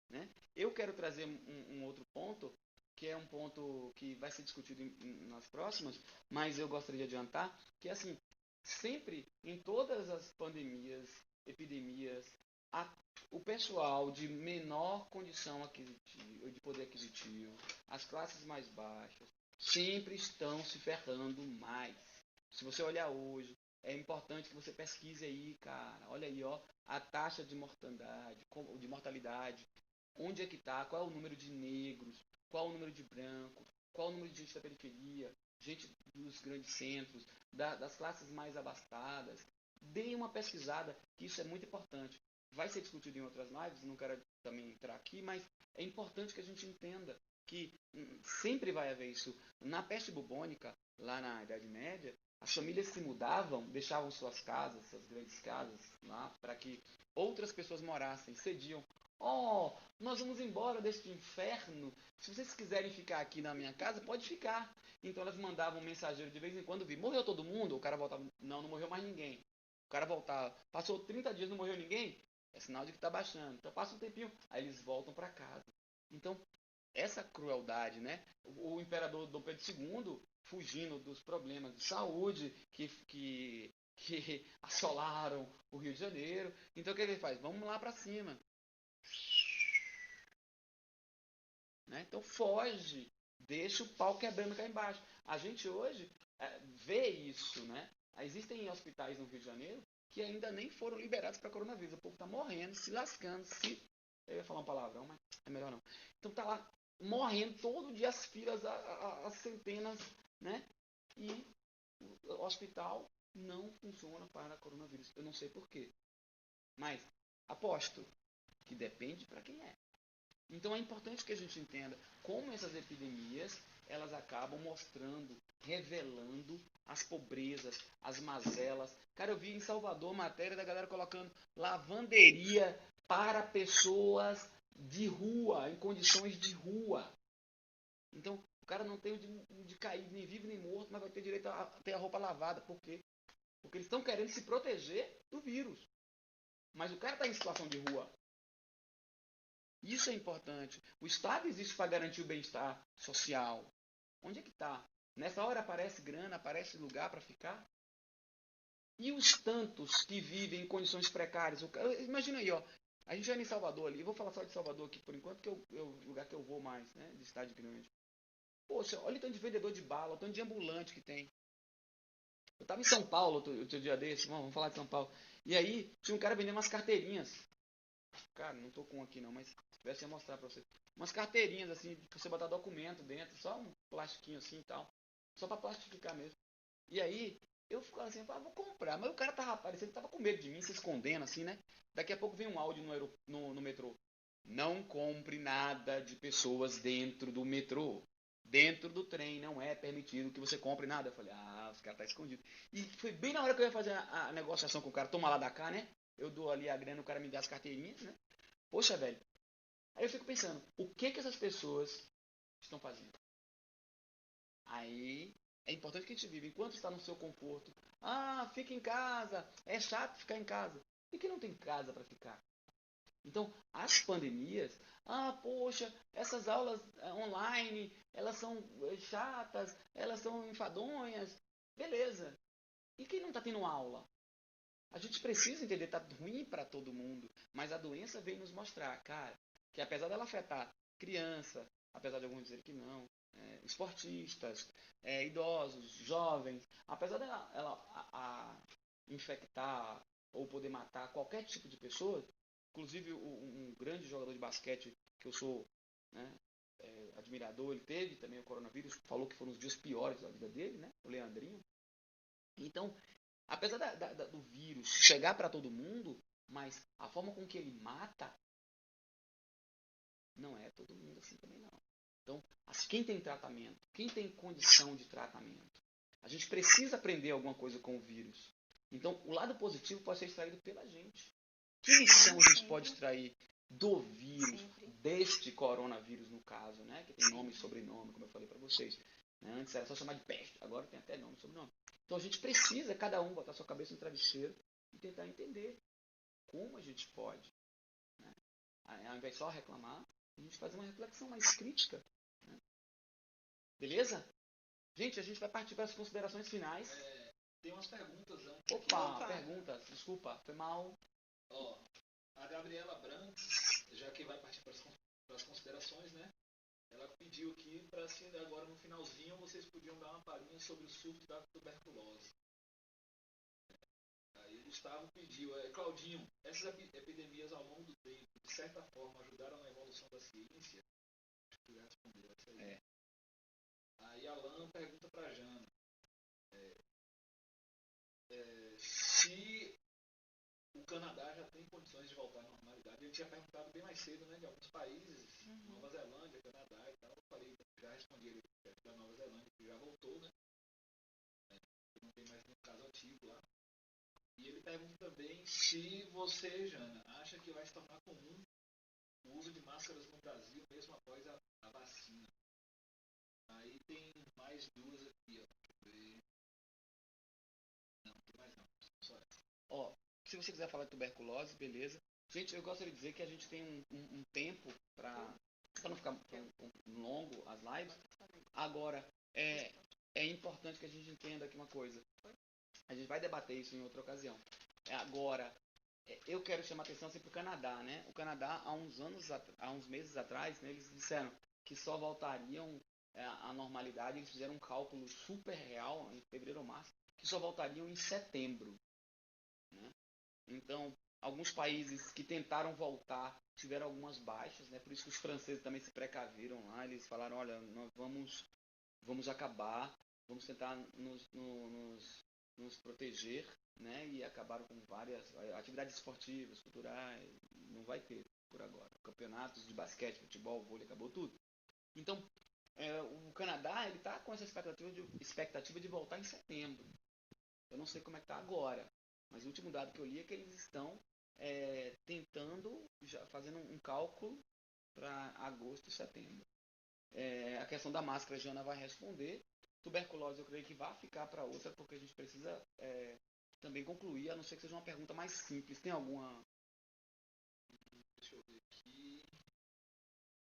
Né? Eu quero trazer um outro ponto, que é um ponto que vai ser discutido nas próximas, mas eu gostaria de adiantar, que assim, sempre, em todas as pandemias, epidemias, o pessoal de menor condição aquisitiva, de poder aquisitivo, as classes mais baixas, sempre estão se ferrando mais. Se você olhar hoje, é importante que você pesquise aí, cara. Olha aí, ó, a taxa de mortalidade, onde é que está, qual é o número de negros, qual é o número de brancos, qual é o número de gente da periferia, gente dos grandes centros, das classes mais abastadas. Dê uma pesquisada, que isso é muito importante. Vai ser discutido em outras lives, não quero também entrar aqui, mas é importante que a gente entenda que sempre vai haver isso. Na peste bubônica, lá na Idade Média, as famílias se mudavam, deixavam suas casas, suas grandes casas lá, para que outras pessoas morassem, cediam. Oh, nós vamos embora deste inferno. Se vocês quiserem ficar aqui na minha casa, pode ficar. Então elas mandavam um mensageiro de vez em quando vir. Morreu todo mundo? O cara voltava. Não, não morreu mais ninguém. O cara voltava. Passou 30 dias, não morreu ninguém? É sinal de que está baixando. Então passa um tempinho, aí eles voltam para casa. Então, essa crueldade, né? O imperador Dom Pedro II, fugindo dos problemas de saúde que assolaram o Rio de Janeiro. Então o que ele faz? Vamos lá para cima. Né? Então foge, deixa o pau quebrando cá embaixo. A gente hoje vê isso, né? Existem hospitais no Rio de Janeiro que ainda nem foram liberados para coronavírus. O povo está morrendo, se lascando, eu ia falar um palavrão, mas é melhor não. Então tá lá morrendo todo dia as filas, as centenas, né? E o hospital não funciona para coronavírus. Eu não sei porquê. Mas aposto que depende para quem é. Então é importante que a gente entenda como essas epidemias elas acabam mostrando, revelando as pobrezas, as mazelas. Cara, eu vi em Salvador matéria da galera colocando lavanderia para pessoas de rua, em condições de rua. Então, o cara não tem de cair nem vivo nem morto, mas vai ter direito a ter a roupa lavada. Por quê? Porque eles estão querendo se proteger do vírus. Mas o cara está em situação de rua. Isso é importante. O Estado existe para garantir o bem-estar social. Onde é que está? Nessa hora aparece grana, aparece lugar para ficar? E os tantos que vivem em condições precárias? Imagina aí, ó. A gente vai em Salvador ali. Eu vou falar só de Salvador aqui por enquanto, que é o lugar que eu vou mais, né? De cidade grande. Poxa, olha o tanto de vendedor de bala, o tanto de ambulante que tem. Eu estava em São Paulo outro dia desse, vamos falar de São Paulo. E aí tinha um cara vendendo umas carteirinhas. Cara, não tô com aqui não, mas se tivesse ia mostrar pra você. Umas carteirinhas assim, pra você botar documento dentro, só um plastiquinho assim e tal. Só pra plastificar mesmo. E aí, eu ficava assim, vou comprar. Mas o cara tava aparecendo, tava com medo de mim, se escondendo assim, né? Daqui a pouco vem um áudio no metrô. Não compre nada de pessoas dentro do metrô. Dentro do trem não é permitido que você compre nada. Eu falei, os caras tá escondido. E foi bem na hora que eu ia fazer a negociação com o cara, toma lá da cá, né? Eu dou ali a grana, o cara me dá as carteirinhas, né? Poxa, velho. Aí eu fico pensando, o que essas pessoas estão fazendo? Aí é importante que a gente viva enquanto está no seu conforto. Fica em casa, é chato ficar em casa. E que não tem casa para ficar? Então, as pandemias, poxa, essas aulas online, elas são chatas, elas são enfadonhas. Beleza. E quem não está tendo aula? A gente precisa entender, tá ruim para todo mundo, mas a doença vem nos mostrar, cara, que apesar dela afetar criança, apesar de alguns dizerem que não, esportistas, idosos, jovens, apesar dela infectar ou poder matar qualquer tipo de pessoa, inclusive um grande jogador de basquete que eu sou, né, admirador, ele teve também o coronavírus, falou que foram os dias piores da vida dele, né, o Leandrinho. Então, apesar do vírus chegar para todo mundo, mas a forma com que ele mata, não é todo mundo assim também não. Então, quem tem tratamento, quem tem condição de tratamento, a gente precisa aprender alguma coisa com o vírus. Então, o lado positivo pode ser extraído pela gente. Que lição a gente pode extrair do vírus, deste coronavírus no caso, né? Que tem nome e sobrenome, como eu falei para vocês. Antes era só chamar de peste, agora tem até nome e sobrenome. Então a gente precisa, cada um, botar sua cabeça no travesseiro e tentar entender como a gente pode, né? Ao invés de só reclamar, a gente fazer uma reflexão mais crítica. Né? Beleza? Gente, a gente vai partir para as considerações finais. Tem umas perguntas antes. Opa, perguntas. Desculpa, foi mal. A Gabriela Branks, já que vai partir para as considerações, né? Ela pediu aqui para se agora no finalzinho vocês podiam dar uma palhinha sobre o surto da tuberculose. Aí o Gustavo pediu, Claudinho, essas epidemias ao longo do tempo, de certa forma, ajudaram na evolução da ciência? Acho que já respondeu essa aí. Aí Alan pergunta para Jana, se o Canadá já tem condições de voltar à normalidade. ele tinha perguntado bem mais cedo, né, de alguns países, Nova Zelândia, Canadá e tal. Eu falei, já respondi ele da Nova Zelândia, que já voltou, né? Não tem mais nenhum caso ativo lá. E ele pergunta também se você, Jana, acha que vai se tornar comum o uso de máscaras no Brasil, mesmo após a vacina. Aí tem mais duas aqui, ó. Deixa eu ver. Não, tem mais não. Só essa. Ó, se você quiser falar de tuberculose, beleza. Gente, eu gostaria de dizer que a gente tem um tempo para não ficar longo as lives. Agora, é importante que a gente entenda aqui uma coisa. A gente vai debater isso em outra ocasião. Agora, eu quero chamar atenção para o Canadá, né? O Canadá, há uns meses atrás, né, eles disseram que só voltariam à normalidade. Eles fizeram um cálculo super real, em fevereiro ou março, que só voltariam em setembro. Né? Então, alguns países que tentaram voltar tiveram algumas baixas, né? Por isso que os franceses também se precaviram lá. Eles falaram, olha, nós vamos acabar, vamos tentar nos proteger, né? E acabaram com várias atividades esportivas, culturais, não vai ter por agora. Campeonatos de basquete, futebol, vôlei, acabou tudo. Então, o Canadá, ele está com essa expectativa de voltar em setembro. Eu não sei como é que está agora, mas o último dado que eu li é que eles estão tentando, fazendo um cálculo para agosto e setembro. A questão da máscara, a Jana vai responder. Tuberculose, eu creio que vai ficar para outra, porque a gente precisa também concluir, a não ser que seja uma pergunta mais simples. Tem alguma? Deixa eu ver aqui.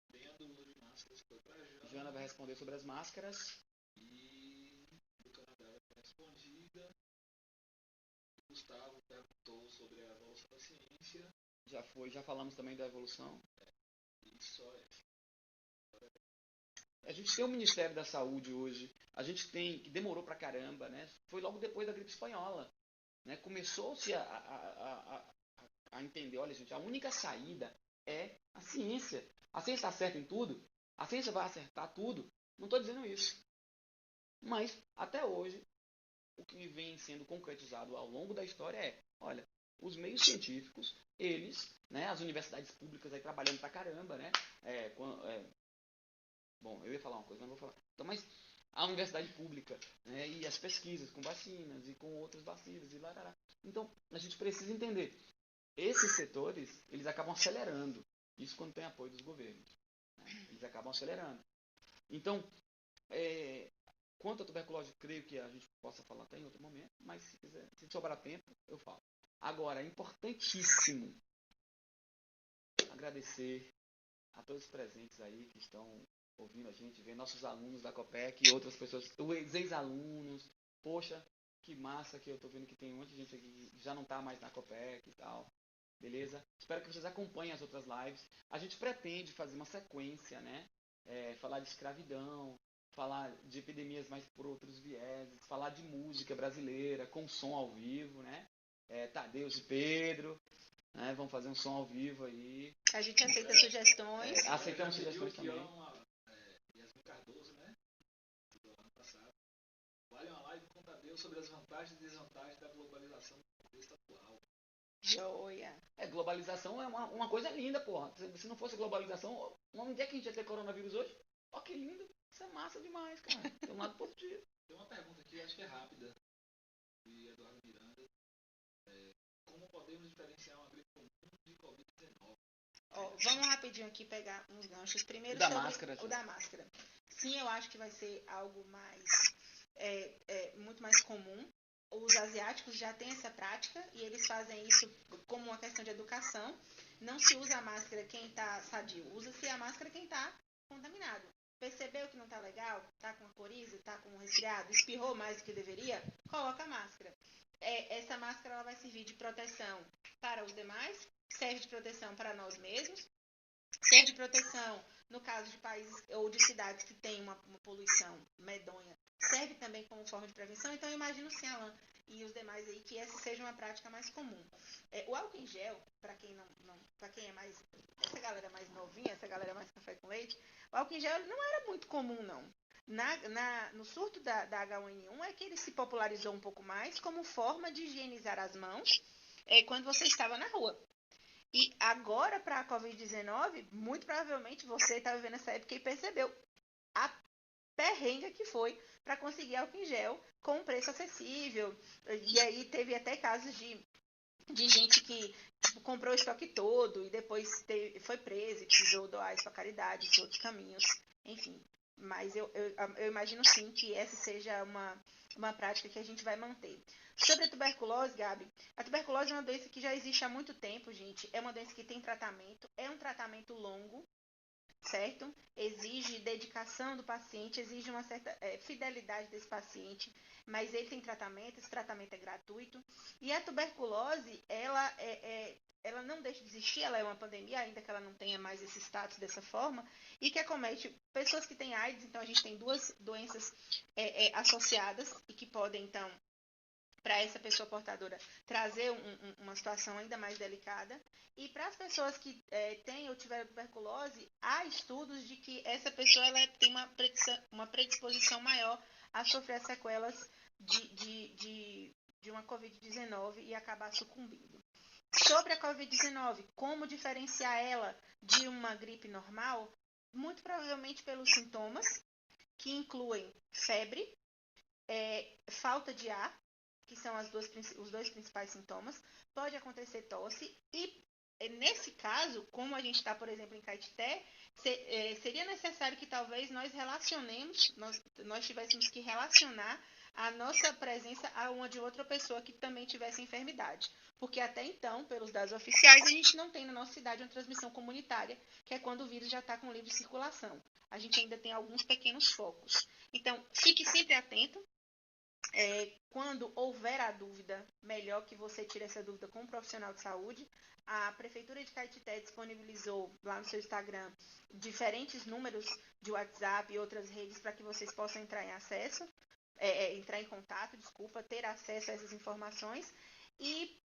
Bem a dúvida de máscaras foi para Jana. Jana vai responder sobre as máscaras. E do Canadá vai ser respondida. Gustavo perguntou sobre a evolução da ciência. Já falamos também da evolução. E só essa. A gente tem o Ministério da Saúde hoje, a gente tem, que demorou pra caramba, né? Foi logo depois da gripe espanhola, né? Começou-se a entender, olha gente, a única saída é a ciência. A ciência está certa em tudo? A ciência vai acertar tudo? Não estou dizendo isso. Mas, até hoje, o que vem sendo concretizado ao longo da história é, olha, os meios científicos, eles, né, as universidades públicas aí trabalhando pra caramba, né? Bom, eu ia falar uma coisa, mas não vou falar. Então, mas a universidade pública, né, e as pesquisas com vacinas e com outras vacinas e larará. Então, a gente precisa entender. Esses setores, eles acabam acelerando. Isso quando tem apoio dos governos. Né? Eles acabam acelerando. Então, quanto à tuberculose, creio que a gente possa falar até em outro momento, mas se sobrar tempo, eu falo. Agora, é importantíssimo agradecer a todos os presentes aí que estão ouvindo a gente, ver nossos alunos da Copec e outras pessoas, os ex-alunos. Poxa, que massa que eu tô vendo que tem um monte de gente aqui que já não tá mais na Copec e tal. Beleza? Espero que vocês acompanhem as outras lives. A gente pretende fazer uma sequência, né? Falar de escravidão, falar de epidemias mais por outros vieses, falar de música brasileira com som ao vivo, né? Tadeus e Pedro, né? Vamos fazer um som ao vivo aí. A gente aceita sugestões. Aceitamos sugestões também. Yasmin Cardoso, né? Do ano passado. Vale uma live com Tadeu sobre as vantagens e desvantagens da globalização no contexto atual. Joia. Globalização é uma coisa linda, porra. Se não fosse globalização, onde é que a gente ia ter coronavírus hoje? Ó, que lindo. Isso é massa demais, cara. Tem um lado positivo. Tem uma pergunta aqui, acho que é rápida, de Eduardo Miranda. Como podemos diferenciar uma gripe comum de Covid-19? Vamos rapidinho aqui pegar uns ganchos. Primeiro, da máscara, o da máscara. Sim, eu acho que vai ser algo mais muito mais comum. Os asiáticos já têm essa prática e eles fazem isso como uma questão de educação. Não se usa a máscara quem está sadio, usa-se a máscara quem está contaminado. Percebeu que não está legal? Está com a coriza, está com um resfriado, espirrou mais do que deveria? Coloca a máscara. Essa máscara ela vai servir de proteção para os demais, serve de proteção para nós mesmos, serve de proteção no caso de países ou de cidades que têm uma poluição medonha, serve também como forma de prevenção. Então, eu imagino sim, Alan, e os demais aí, que essa seja uma prática mais comum. O álcool em gel, para quem para quem é mais, essa galera mais novinha, essa galera mais café com leite, o álcool em gel não era muito comum, não. No surto da H1N1 é que ele se popularizou um pouco mais como forma de higienizar as mãos quando você estava na rua. E agora, para a Covid-19, muito provavelmente você está vivendo essa época e percebeu a perrenga que foi para conseguir álcool em gel com um preço acessível. E aí teve até casos de gente que tipo, comprou o estoque todo e depois foi preso e precisou doar isso para caridade, de outros caminhos, enfim. Mas eu imagino sim que essa seja uma prática que a gente vai manter. Sobre a tuberculose, Gabi, a tuberculose é uma doença que já existe há muito tempo, gente. É uma doença que tem tratamento, é um tratamento longo, certo? Exige dedicação do paciente, exige uma certa fidelidade desse paciente, mas ele tem tratamento, esse tratamento é gratuito. E a tuberculose, ela não deixa de existir, ela é uma pandemia, ainda que ela não tenha mais esse status dessa forma, e que acomete pessoas que têm AIDS, então a gente tem duas doenças associadas e que podem, então, para essa pessoa portadora trazer uma situação ainda mais delicada. E para as pessoas que têm ou tiveram tuberculose, há estudos de que essa pessoa ela tem uma predisposição maior a sofrer as sequelas de uma Covid-19 e acabar sucumbindo. Sobre a Covid-19, como diferenciar ela de uma gripe normal? Muito provavelmente pelos sintomas, que incluem febre, falta de ar, que são os dois principais sintomas. Pode acontecer tosse e, nesse caso, como a gente está, por exemplo, em Caetité, seria necessário que talvez nós relacionemos, nós tivéssemos que relacionar a nossa presença a uma de outra pessoa que também tivesse enfermidade. Porque até então, pelos dados oficiais, a gente não tem na nossa cidade uma transmissão comunitária, que é quando o vírus já está com livre circulação. A gente ainda tem alguns pequenos focos. Então, fique sempre atento. Quando houver a dúvida, melhor que você tire essa dúvida com um profissional de saúde. A Prefeitura de Caetité disponibilizou lá no seu Instagram diferentes números de WhatsApp e outras redes para que vocês possam entrar em contato, ter acesso a essas informações. E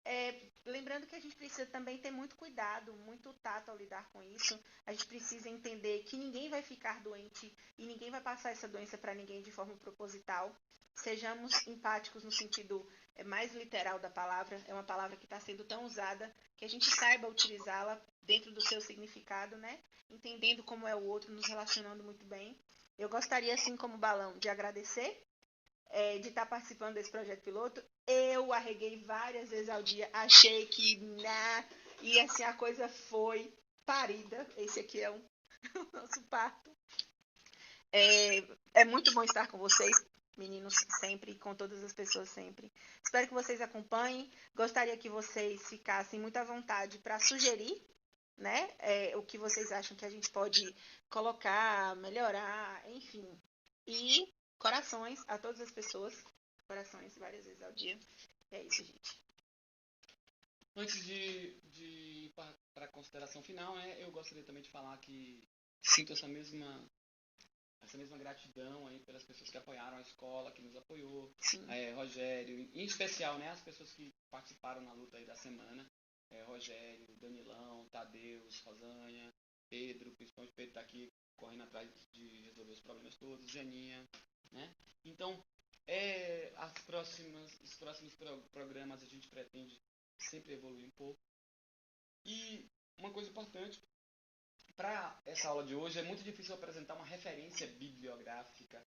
lembrando que a gente precisa também ter muito cuidado, muito tato ao lidar com isso. A gente precisa entender que ninguém vai ficar doente e ninguém vai passar essa doença para ninguém de forma proposital. Sejamos empáticos no sentido mais literal da palavra. É uma palavra que está sendo tão usada que a gente saiba utilizá-la dentro do seu significado, né? Entendendo como é o outro, nos relacionando muito bem. Eu gostaria, assim como Balão, de agradecer de estar participando desse projeto piloto. Eu arreguei várias vezes ao dia, achei que e assim a coisa foi parida. Esse aqui é o nosso parto. É muito bom estar com vocês, meninos, sempre, com todas as pessoas sempre. Espero que vocês acompanhem. Gostaria que vocês ficassem muito à vontade para sugerir, né, o que vocês acham que a gente pode colocar, melhorar, enfim. E corações a todas as pessoas. Corações várias vezes ao dia. É isso, gente. Antes de ir para a consideração final, eu gostaria também de falar que sinto essa mesma gratidão aí pelas pessoas que apoiaram a escola, que nos apoiou, Rogério, em especial, né, as pessoas que participaram na luta aí da semana, Rogério, Danilão, Tadeus, Rosanha, Pedro, principalmente Pedro está aqui correndo atrás de resolver os problemas todos, Janinha, né? Então, os próximos programas a gente pretende sempre evoluir um pouco. E uma coisa importante, para essa aula de hoje, é muito difícil apresentar uma referência bibliográfica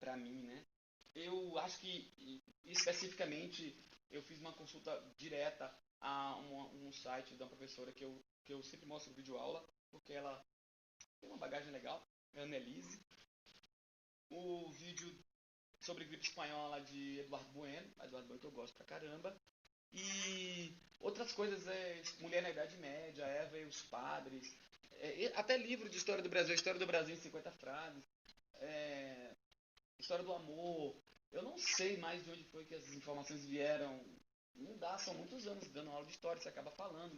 para mim, né? Eu acho que, especificamente, eu fiz uma consulta direta a um site da professora que eu sempre mostro vídeo aula, porque ela tem uma bagagem legal, é a Annelise. O vídeo sobre gripe espanhola de Eduardo Bueno que eu gosto pra caramba. E outras coisas, Mulher na Idade Média, Eva e os Padres, até livro de História do Brasil em 50 frases, História do Amor. Eu não sei mais de onde foi que as informações vieram. Não dá, são muitos anos dando aula de história, você acaba falando,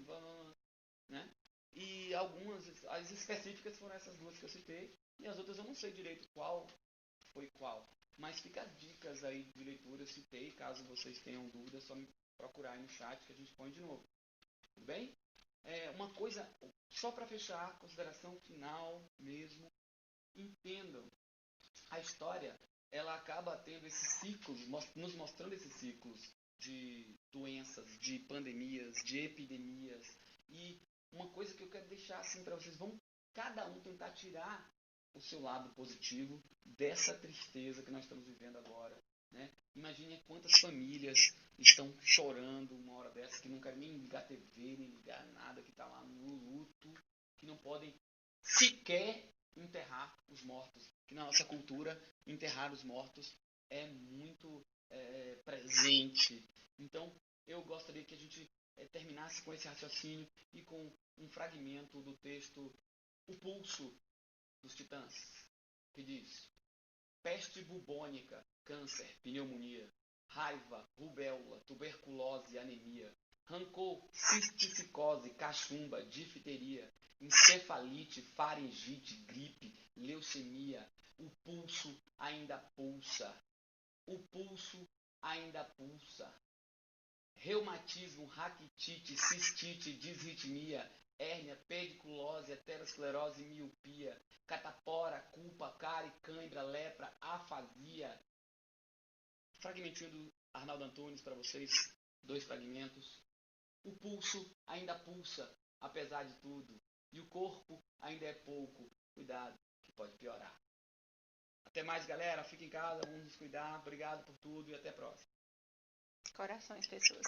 né? E as específicas foram essas duas que eu citei, e as outras eu não sei direito qual foi qual. Mas fica as dicas aí de leitura, eu citei, caso vocês tenham dúvidas, é só me procurar aí no chat que a gente põe de novo. Tudo bem? Uma coisa, só para fechar, consideração final mesmo, entendam, a história, ela acaba tendo esses ciclos, nos mostrando esses ciclos de doenças, de pandemias, de epidemias, E uma coisa que eu quero deixar assim para vocês, vamos cada um tentar tirar o seu lado positivo dessa tristeza que nós estamos vivendo agora, né? Imagine quantas famílias estão chorando uma hora dessa, que não querem nem ligar TV, nem ligar nada, que está lá no luto, que não podem sequer enterrar os mortos. Que na nossa cultura, enterrar os mortos é muito presente. Então, eu gostaria que a gente terminasse com esse raciocínio e com um fragmento do texto O Pulso dos Titãs, que diz: peste bubônica, câncer, pneumonia, raiva, rubéola, tuberculose, anemia, rancor, cisticicose, cachumba, difteria, encefalite, faringite, gripe, leucemia. O pulso ainda pulsa. O pulso ainda pulsa. Reumatismo, raquitite, cistite, disritmia, hérnia, pediculose, aterosclerose, miopia, catapora, culpa, cárie, cãibra, lepra, afasia. Fragmentinho do Arnaldo Antunes para vocês, 2 fragmentos. O pulso ainda pulsa, apesar de tudo, e o corpo ainda é pouco. Cuidado, que pode piorar. Até mais, galera. Fique em casa, vamos nos cuidar. Obrigado por tudo e até a próxima. Corações, pessoas.